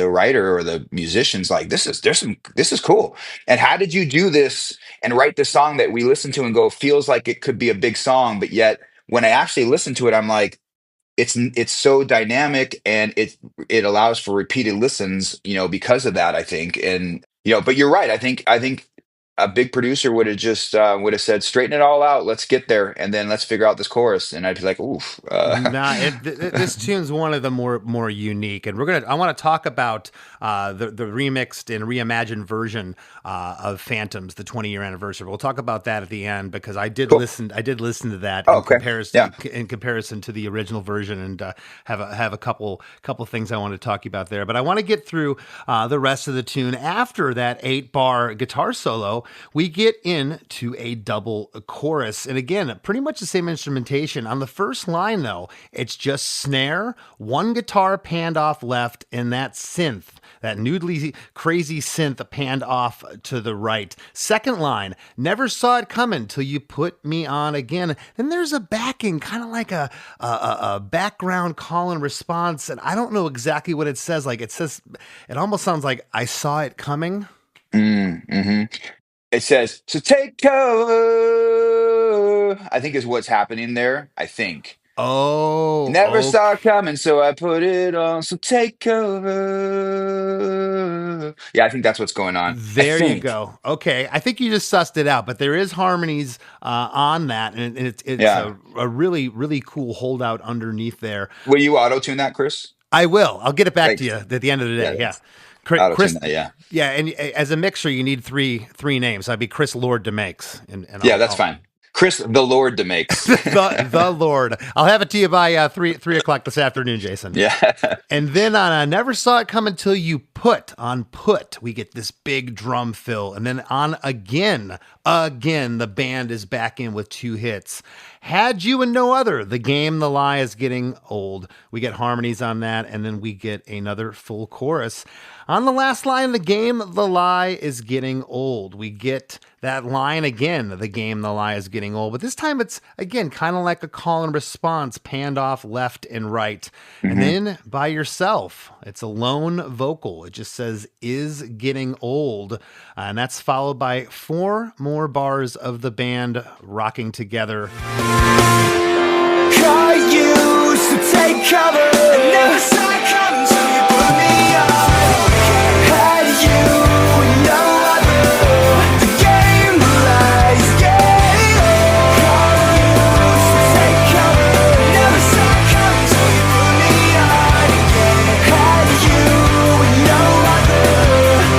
writer or the musician's like, this is cool. And how did you do this and write the song that we listen to and go, feels like it could be a big song, but yet when I actually listen to it, I'm like, it's so dynamic, and it allows for repeated listens, because of that, I think. And but you're right. I think a big producer would have just said, straighten it all out, let's get there, and then let's figure out this chorus. And I'd be like, oof. This tune's one of the more unique, and I want to talk about the remixed and reimagined version of Phantoms, the 20-year anniversary. We'll talk about that at the end, because I did listen to that in comparison to the original version, and have a couple things I want to talk about there. But I want to get through the rest of the tune. After that 8-bar guitar solo, we get into a double chorus. And again, pretty much the same instrumentation. On the first line, though, it's just snare, one guitar panned off left, and that synth, that noodly crazy synth panned off to the right. Second line, never saw it coming till you put me on again. Then there's a backing, kind of like a background call and response. And I don't know exactly what it says. Like, it almost sounds like I saw it coming. Mm-hmm. It says, so take cover, I think is what's happening there. I think. Oh. Never saw it coming, so I put it on. So take cover. Yeah, I think that's what's going on. There you go. Okay. I think you just sussed it out, but there is harmonies on that, and it's a really, really cool holdout underneath there. Will you auto-tune that, Chris? I will. I'll get it back to you at the end of the day. Yeah. Chris, yeah, and as a mixer, you need three names. I'd be Chris Lord DeMakes. And that's fine. Chris the Lord DeMakes. the Lord. I'll have it to you by 3 o'clock this afternoon, Jason. Yeah. And then on I Never Saw It Come Until You Put, we get this big drum fill. And then on Again, the band is back in with 2 hits. Had You and No Other, The Game, The Lie Is Getting Old. We get harmonies on that, and then we get another full chorus. On the last line, The Game, The Lie Is Getting Old. We get that line again, The Game, The Lie Is Getting Old. But this time it's, again, kind of like a call and response, panned off left and right. Mm-hmm. And then By Yourself, it's a lone vocal. It just says, is getting old. And that's followed by 4 more bars of the band rocking together. Call you, so take cover. I never saw it coming till you put me on. Had you no other, the game lies getting old. Call you, so take cover. I never saw it coming till you put me on. Had you no other,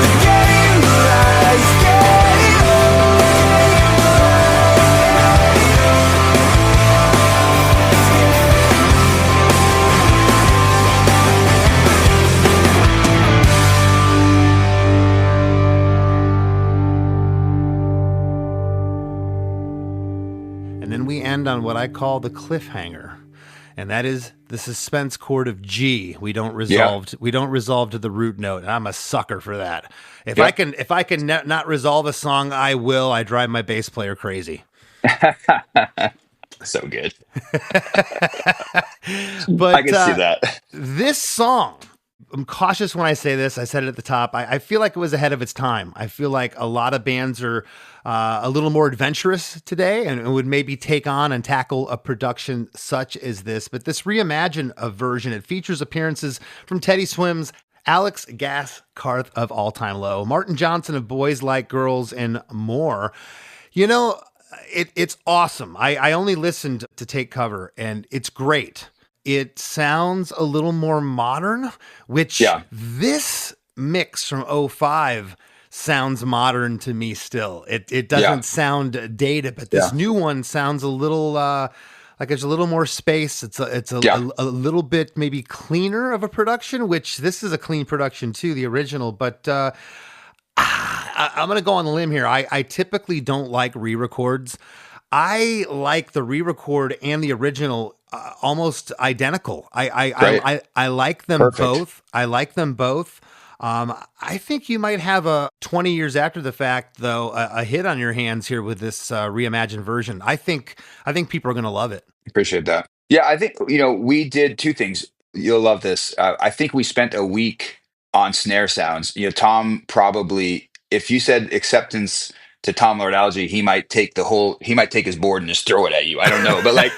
the game lies getting old. what I call the cliffhanger. And that is the suspense chord of G. We don't resolve to the root note. And I'm a sucker for that. If I can not resolve a song, I will. I drive my bass player crazy. So good. But I can see that. This song, I'm cautious when I say this. I said it at the top. I feel like it was ahead of its time. I feel like a lot of bands are a little more adventurous today and would maybe take on and tackle a production such as this. But this reimagined version, it features appearances from Teddy Swims, Alex Gas Karth of All Time Low, Martin Johnson of Boys Like Girls, and more. You know, it's awesome. I only listened to Take Cover, and it's great. It sounds a little more modern, which this mix from 05 sounds modern to me still. It doesn't sound dated, but this new one sounds a little like there's a little more space. It's a little bit maybe cleaner of a production, which this is a clean production too, the original. But I'm going to go on the limb here. I typically don't like re-records. I like the re-record and the original almost identical. I like them both. I like them both. I think you might have a 20 years after the fact, though, a hit on your hands here with this reimagined version. I think people are going to love it. Appreciate that. Yeah, I think, we did two things. You'll love this. I think we spent a week on snare sounds. Tom probably, if you said Acceptance to Tom Lord-Alge, he might take his board and just throw it at you. I don't know. But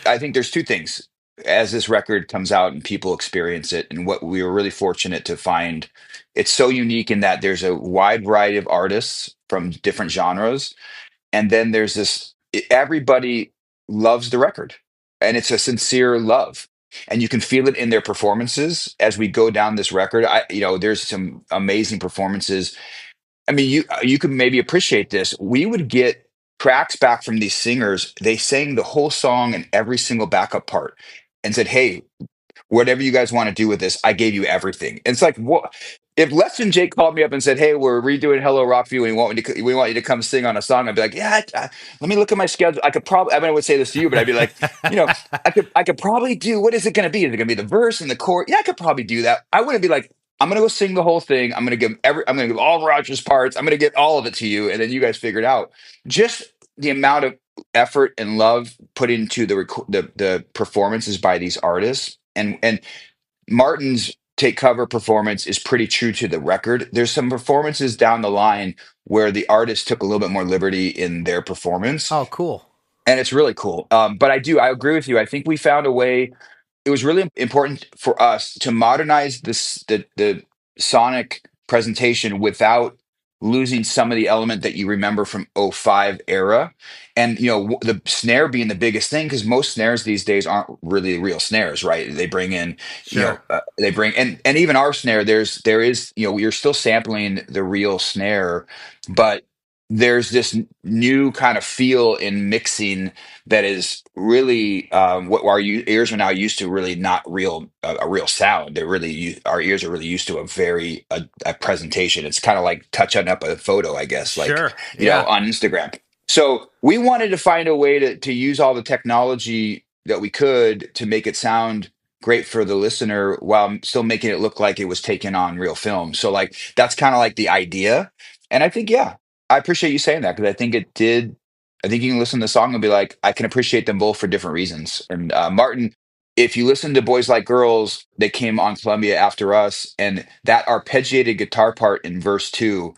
I think there's two things as this record comes out and people experience it. And what we were really fortunate to find, it's so unique in that there's a wide variety of artists from different genres. And then there's everybody loves the record, and it's a sincere love. And you can feel it in their performances as we go down this record. There's some amazing performances. I mean, you can maybe appreciate this. We would get tracks back from these singers. They sang the whole song and every single backup part and said, "Hey, whatever you guys want to do with this, I gave you everything." And it's like, what if Les and Jake called me up and said, "Hey, we're redoing Hello Rockview and we want you to come sing on a song"? I'd be like, "Yeah, let me look at my schedule. I could probably," I would say this to you, but I'd be like, I could probably do, what is it going to be? Is it going to be the verse and the chord? Yeah, I could probably do that. I wouldn't be like, I'm going to go sing the whole thing. I'm going to give all Roger's parts. I'm going to get all of it to you. And then you guys figure it out. Just the amount of effort and love put into the performances by these artists, and Martin's Take Cover performance is pretty true to the record. There's some performances down the line where the artist took a little bit more liberty in their performance. Oh, cool. And it's really cool. But I agree with you. I think we found a way. It was really important for us to modernize the sonic presentation without losing some of the element that you remember from 05 era. And, the snare being the biggest thing, because most snares these days aren't really real snares, right? They bring in, and even our snare, there is, you're still sampling the real snare, but there's this new kind of feel in mixing that is really what our ears are now used to, really not real a real sound. Our ears are really used to a presentation. It's kind of like touching up a photo, I guess, on Instagram. So we wanted to find a way to use all the technology that we could to make it sound great for the listener while still making it look like it was taken on real film. So that's kind of like the idea. And I think, I appreciate you saying that, because I think it did. I think you can listen to the song and be like, I can appreciate them both for different reasons. And Martin, if you listen to Boys Like Girls, they came on Columbia after us, and that arpeggiated guitar part in verse 2,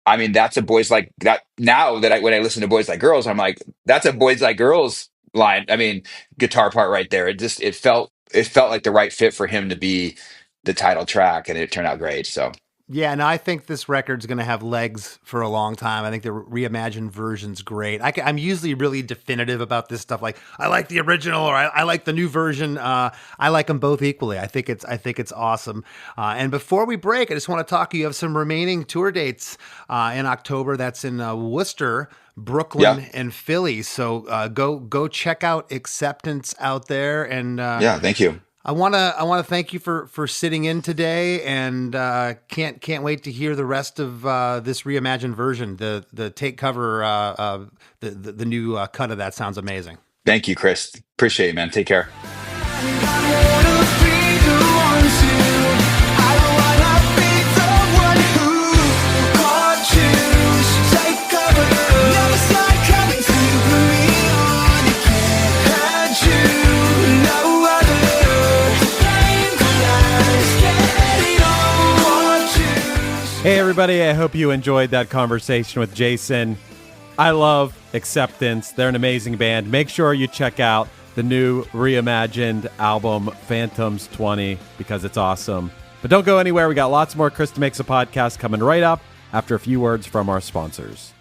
I mean, that's a Boys Like that. Now that when I listen to Boys Like Girls, I'm like, that's a Boys Like Girls line. I mean, guitar part right there. It felt like the right fit for him to be the title track, and it turned out great. So. Yeah, and I think this record's going to have legs for a long time. I think the reimagined version's great. I'm usually really definitive about this stuff. Like, I like the original, or I like the new version. I like them both equally. I think it's awesome. And before we break, I just want to talk. You have some remaining tour dates in October. That's in Worcester, Brooklyn, and Philly. So go check out Acceptance out there. And thank you. I want to thank you for sitting in today, and can't wait to hear the rest of this reimagined version. The take cover, the new cut of that sounds amazing. Thank you, Chris. Appreciate it, man. Take care. Hey, everybody. I hope you enjoyed that conversation with Jason. I love Acceptance. They're an amazing band. Make sure you check out the new reimagined album, Phantoms 20, because it's awesome. But don't go anywhere. We got lots more Chris DeMakes a Podcast coming right up after a few words from our sponsors.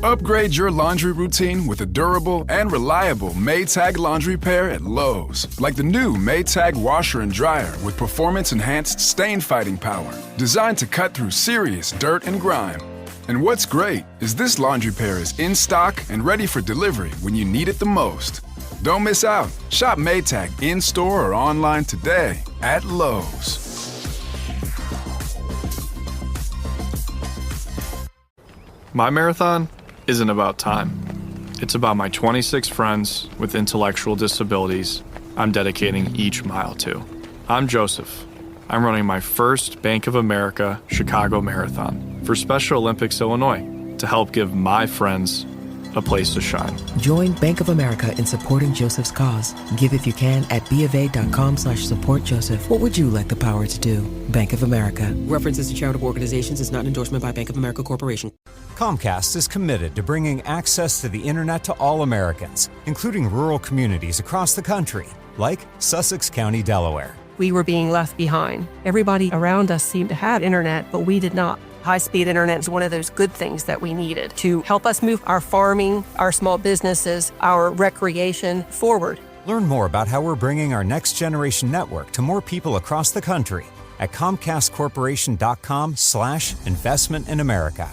Upgrade your laundry routine with a durable and reliable Maytag laundry pair at Lowe's. Like the new Maytag washer and dryer with performance-enhanced stain-fighting power, designed to cut through serious dirt and grime. And what's great is this laundry pair is in stock and ready for delivery when you need it the most. Don't miss out. Shop Maytag in-store or online today at Lowe's. My marathon isn't about time. It's about my 26 friends with intellectual disabilities I'm dedicating each mile to. I'm Joseph. I'm running my first Bank of America Chicago Marathon for Special Olympics Illinois to help give my friends a place to shine. Join Bank of America in supporting Joseph's cause. Give if you can at BofA.com/supportjoseph. What would you like the power to do? Bank of America. References to charitable organizations is not an endorsement by Bank of America Corporation. Comcast is committed to bringing access to the internet to all Americans, including rural communities across the country, like Sussex County, Delaware. We were being left behind. Everybody around us seemed to have internet, but we did not. High-speed internet is one of those good things that we needed to help us move our farming, our small businesses, our recreation forward. Learn more about how we're bringing our next generation network to more people across the country at ComcastCorporation.com/investment in America.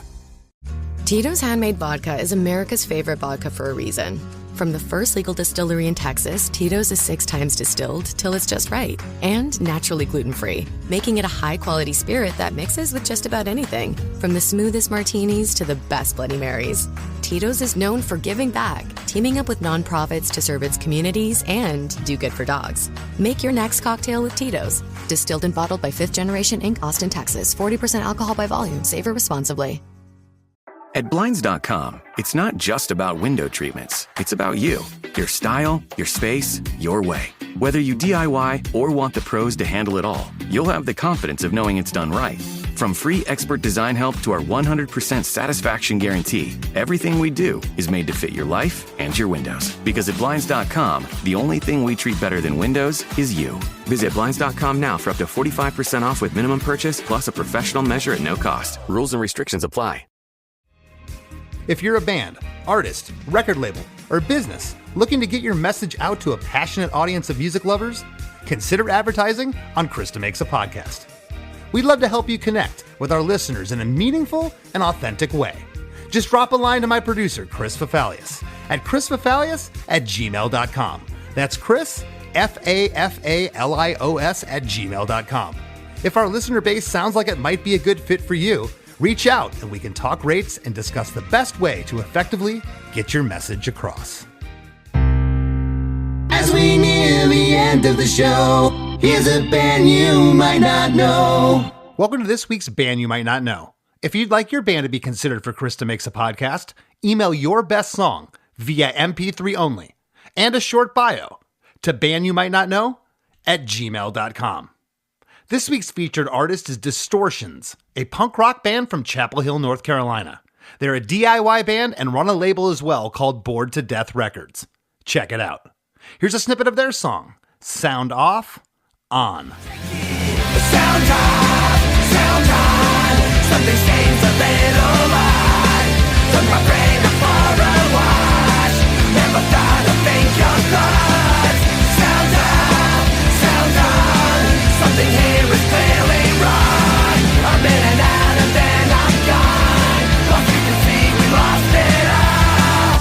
Tito's Handmade Vodka is America's favorite vodka for a reason. From the first legal distillery in Texas, Tito's is 6 times distilled till it's just right. And naturally gluten-free, making it a high-quality spirit that mixes with just about anything. From the smoothest martinis to the best Bloody Marys. Tito's is known for giving back, teaming up with nonprofits to serve its communities and do good for dogs. Make your next cocktail with Tito's. Distilled and bottled by 5th Generation Inc., Austin, Texas. 40% alcohol by volume. Savor responsibly. At Blinds.com, it's not just about window treatments. It's about you, your style, your space, your way. Whether you DIY or want the pros to handle it all, you'll have the confidence of knowing it's done right. From free expert design help to our 100% satisfaction guarantee, everything we do is made to fit your life and your windows. Because at Blinds.com, the only thing we treat better than windows is you. Visit Blinds.com now for up to 45% off with minimum purchase plus a professional measure at no cost. Rules and restrictions apply. If you're a band, artist, record label, or business looking to get your message out to a passionate audience of music lovers, consider advertising on Chris DeMakes a Podcast. We'd love to help you connect with our listeners in a meaningful and authentic way. Just drop a line to my producer, Chris Fafalius, at chrisfafalius@gmail.com. That's Chris, Fafalios @gmail.com. If our listener base sounds like it might be a good fit for you, reach out and we can talk rates and discuss the best way to effectively get your message across. As we near the end of the show, here's a band you might not know. Welcome to this week's Band You Might Not Know. If you'd like your band to be considered for Chris DeMakes a Podcast, email your best song via MP3 only and a short bio to bandyoumighttnotknow@gmail.com. This week's featured artist is Distortions, a punk rock band from Chapel Hill, North Carolina. They're a DIY band and run a label as well called Bored to Death Records. Check it out. Here's a snippet of their song, Sound Off, On. Sound off, something seems a little odd. Took my brain up for a watch, never thought to think your thoughts. Sound off, something here is clearly wrong. I'm in and out and then I'm gone. Lost you can see we lost it all.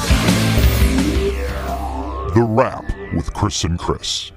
The Wrap. with Chris and Chris.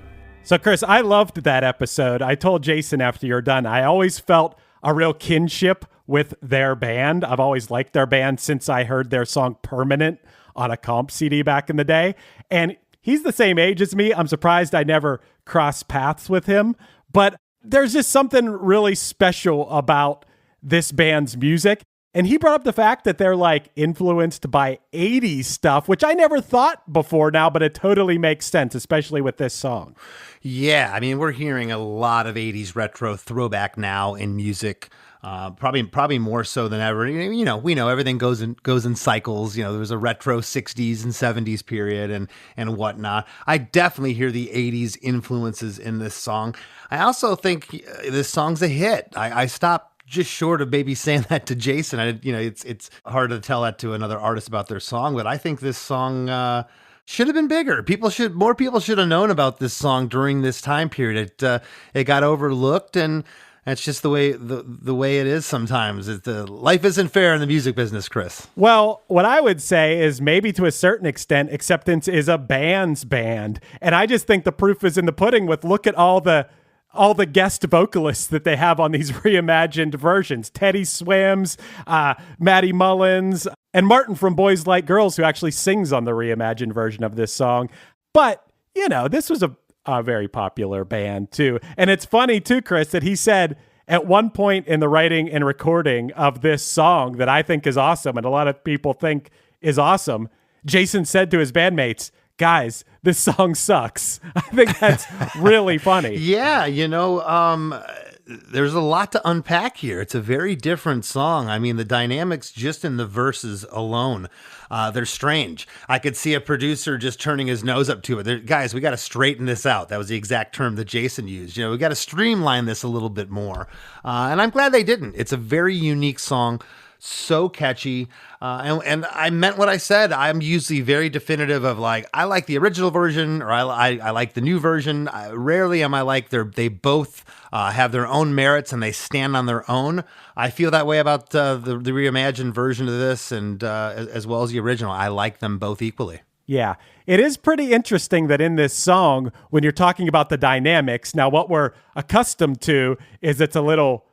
So, Chris, I loved that episode. I told Jason after you're done, I always felt a real kinship with their band. I've always liked their band since I heard their song Permanent on a comp CD back in the day. And he's the same age as me. I'm surprised I never crossed paths with him. But there's just something really special about this band's music. And he brought up the fact that they're like influenced by 80s stuff, which I never thought before now, but it totally makes sense, especially with this song. Yeah, I mean, we're hearing a lot of 80s retro throwback now in music. Probably more so than ever. You know, we know everything goes in cycles. You know, there was a retro 60s and 70s period and whatnot. I definitely hear the 80s influences in this song. I also think this song's a hit. I stopped just short of maybe saying that to Jason. It's hard to tell that to another artist about their song, but I think this song should have been bigger. More people should have known about this song during this time period. It got overlooked, and that's just the way it is sometimes. Life isn't fair in the music business, Chris. Well, what I would say is maybe to a certain extent, Acceptance is a band's band. And I just think the proof is in the pudding with look at all the guest vocalists that they have on these reimagined versions. Teddy Swims, Maddie Mullins, and Martin from Boys Like Girls, who actually sings on the reimagined version of this song. But, you know, this was a very popular band too. And it's funny too, Chris, that he said at one point in the writing and recording of this song that I think is awesome and a lot of people think is awesome, Jason said to his bandmates, "Guys, this song sucks." I think that's really funny. Yeah, there's a lot to unpack here. It's a very different song. I mean, the dynamics just in the verses alone, they're strange. I could see a producer just turning his nose up to it. Guys, we got to straighten this out. That was the exact term that Jason used. We got to streamline this a little bit more. And I'm glad they didn't. It's a very unique song. So catchy. And I meant what I said. I'm usually very definitive of like, I like the original version or I like the new version. Rarely am I like they both have their own merits and they stand on their own. I feel that way about the reimagined version of this and as well as the original. I like them both equally. Yeah, it is pretty interesting that in this song, when you're talking about the dynamics, now what we're accustomed to is it's a little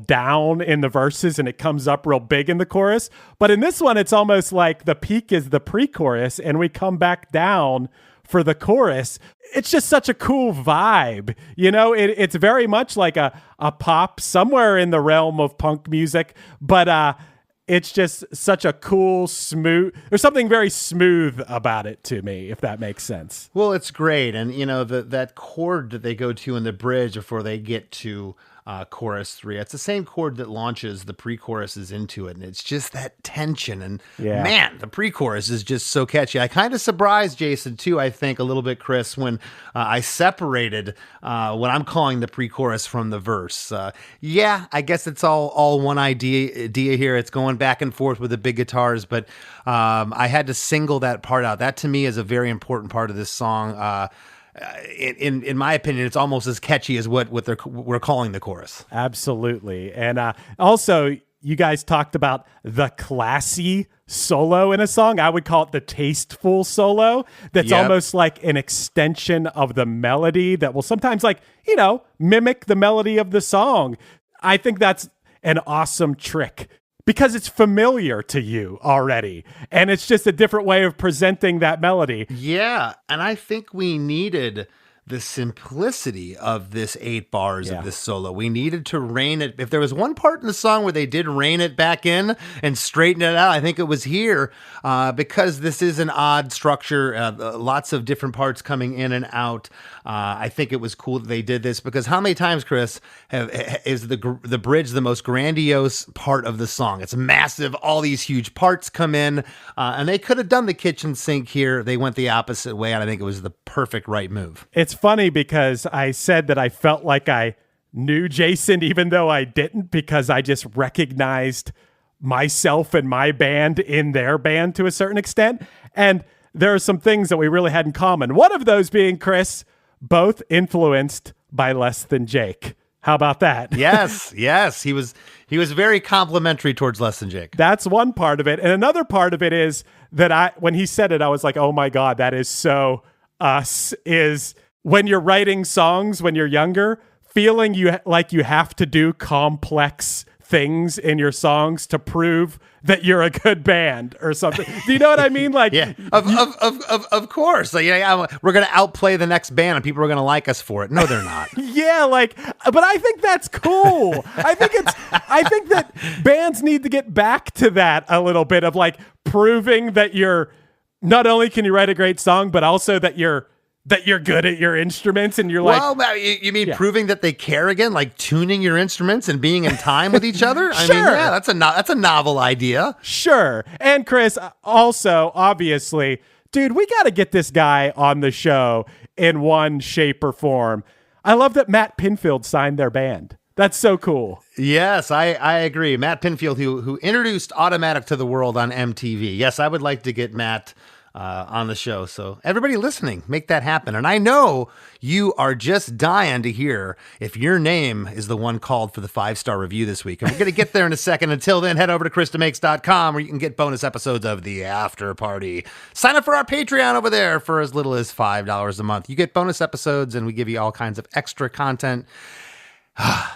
down in the verses and it comes up real big in the chorus. But in this one, it's almost like the peak is the pre-chorus and we come back down for the chorus. It's just such a cool vibe. It's very much like a pop somewhere in the realm of punk music, but it's just such a cool, smooth, there's something very smooth about it to me, if that makes sense. Well, it's great. And, that chord that they go to in the bridge before they get to chorus 3, it's the same chord that launches the pre-choruses into it. And it's just that tension. And man, the pre-chorus is just so catchy. I kind of surprised Jason too, I think a little bit, Chris, when I separated what I'm calling the pre-chorus from the verse. I guess it's all one idea here. It's going back and forth with the big guitars, but I had to single that part out. That to me is a very important part of this song. In my opinion, it's almost as catchy as what we're calling the chorus. Absolutely. And also, you guys talked about the classy solo in a song. I would call it the tasteful solo. That's almost like an extension of the melody that will sometimes mimic the melody of the song. I think that's an awesome trick, because it's familiar to you already. And it's just a different way of presenting that melody. Yeah. And I think we needed the simplicity of this 8 bars of this solo. We needed to rein it. If there was one part in the song where they did rein it back in and straighten it out, I think it was here, because this is an odd structure, lots of different parts coming in and out. I think it was cool that they did this, because how many times, Chris, is the bridge the most grandiose part of the song? It's massive. All these huge parts come in, and they could have done the kitchen sink here. They went the opposite way, and I think it was the perfect right move. It's funny because I said that I felt like I knew Jason, even though I didn't, because I just recognized myself and my band in their band to a certain extent. And there are some things that we really had in common. One of those being, Chris, both influenced by Less Than Jake. How about that? Yes. He was very complimentary towards Less Than Jake. That's one part of it. And another part of it is that when he said it, I was like, oh my God, that is so us is when you're writing songs when you're younger, feeling you have to do complex things in your songs to prove that you're a good band or something. Do you know what I mean? Like, yeah, of course. Like, we're going to outplay the next band and people are going to like us for it. No, they're not. Yeah, but I think that's cool. I think that bands need to get back to that a little bit of like proving that you're not only can you write a great song, but also that you're good at your instruments and you're like... Well, you mean proving that they care again? Like tuning your instruments and being in time with each other? I mean, yeah, that's a novel idea. Sure. And Chris, also, obviously, dude, we got to get this guy on the show in one shape or form. I love that Matt Pinfield signed their band. That's so cool. Yes, I agree. Matt Pinfield, who introduced Automatic to the world on MTV. Yes, I would like to get Matt on the show. So everybody listening, make that happen. And I know you are just dying to hear if your name is the one called for the 5-star review this week. And we're going to get there in a second. Until then, head over to ChrisDeMakes.com where you can get bonus episodes of The After Party. Sign up for our Patreon over there for as little as $5 a month. You get bonus episodes and we give you all kinds of extra content.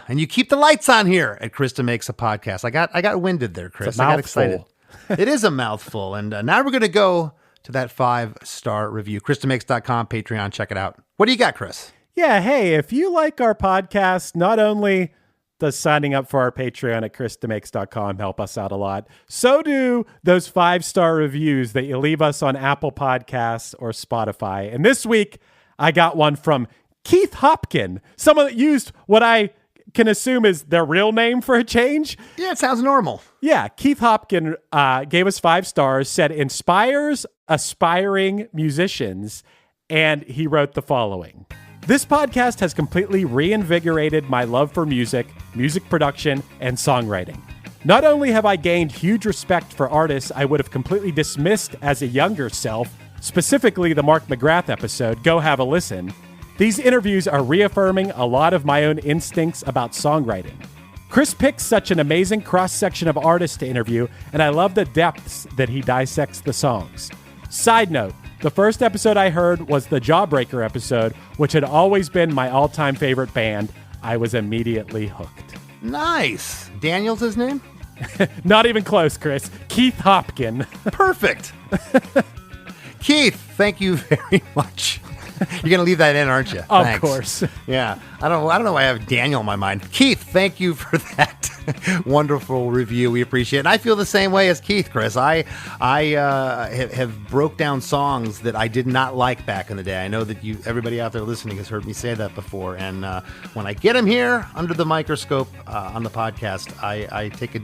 And you keep the lights on here at Chris DeMakes a Podcast. I got winded there, Chris. I got excited. It is a mouthful. And now we're going to go to that 5-star review. ChrisDeMakes.com, Patreon, check it out. What do you got, Chris? Yeah, hey, if you like our podcast, not only does signing up for our Patreon at ChrisDeMakes.com help us out a lot, so do those 5-star reviews that you leave us on Apple Podcasts or Spotify. And this week, I got one from Keith Hopkin, someone that used what I can assume is their real name for a change. Yeah, it sounds normal. Yeah, Keith Hopkin gave us 5 stars, said inspires aspiring musicians, and he wrote the following. This podcast has completely reinvigorated my love for music production, and songwriting. Not only have I gained huge respect for artists I would have completely dismissed as a younger self, specifically the Mark McGrath episode, go have a listen. These interviews are reaffirming a lot of my own instincts about songwriting. Chris picks such an amazing cross-section of artists to interview, and I love the depths that he dissects the songs. Side note, the first episode I heard was the Jawbreaker episode, which had always been my all-time favorite band. I was immediately hooked. Nice. Daniel's his name? Not even close, Chris. Keith Hopkin. Perfect. Keith, thank you very much. You're going to leave that in, aren't you? Of Thanks. course. Yeah. I don't know why I have Daniel in my mind. Keith, thank you for that wonderful review. We appreciate it. And I feel the same way as Keith, Chris. I have broke down songs that I did not like back in the day. I know that everybody out there listening has heard me say that before. And when I get them here under the microscope on the podcast, I take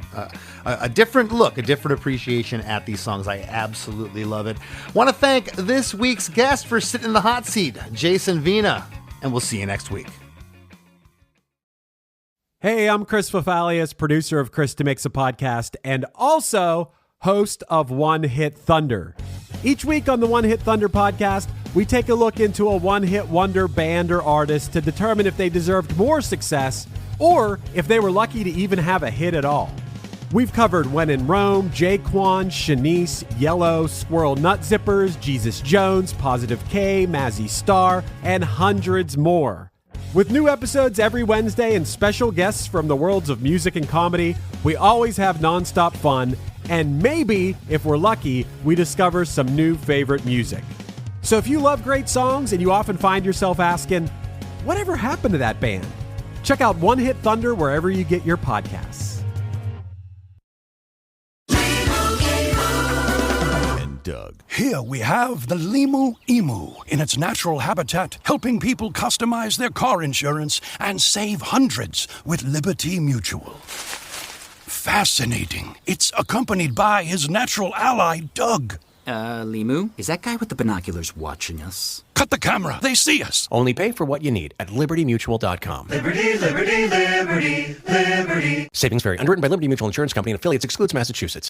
a different look, a different appreciation at these songs. I absolutely love it. Want to thank this week's guest for sitting in the hot seat, Jason Vena, and we'll see you next week. Hey, I'm Chris Fafalius, producer of Chris DeMakes a Podcast, and also host of One Hit Thunder. Each week on the One Hit Thunder podcast, we take a look into a one-hit wonder band or artist to determine if they deserved more success or if they were lucky to even have a hit at all. We've covered When in Rome, Jaquan, Shanice, Yellow, Squirrel Nut Zippers, Jesus Jones, Positive K, Mazzy Star, and hundreds more. With new episodes every Wednesday and special guests from the worlds of music and comedy, we always have nonstop fun, and maybe, if we're lucky, we discover some new favorite music. So if you love great songs and you often find yourself asking, whatever happened to that band? Check out One Hit Thunder wherever you get your podcasts. Doug. Here we have the Limu Emu in its natural habitat, helping people customize their car insurance and save hundreds with Liberty Mutual. Fascinating. It's accompanied by his natural ally, Doug. Limu? Is that guy with the binoculars watching us? Cut the camera. They see us. Only pay for what you need at LibertyMutual.com. Liberty, liberty, liberty, liberty. Savings vary. Underwritten by Liberty Mutual Insurance Company and affiliates. Excludes Massachusetts.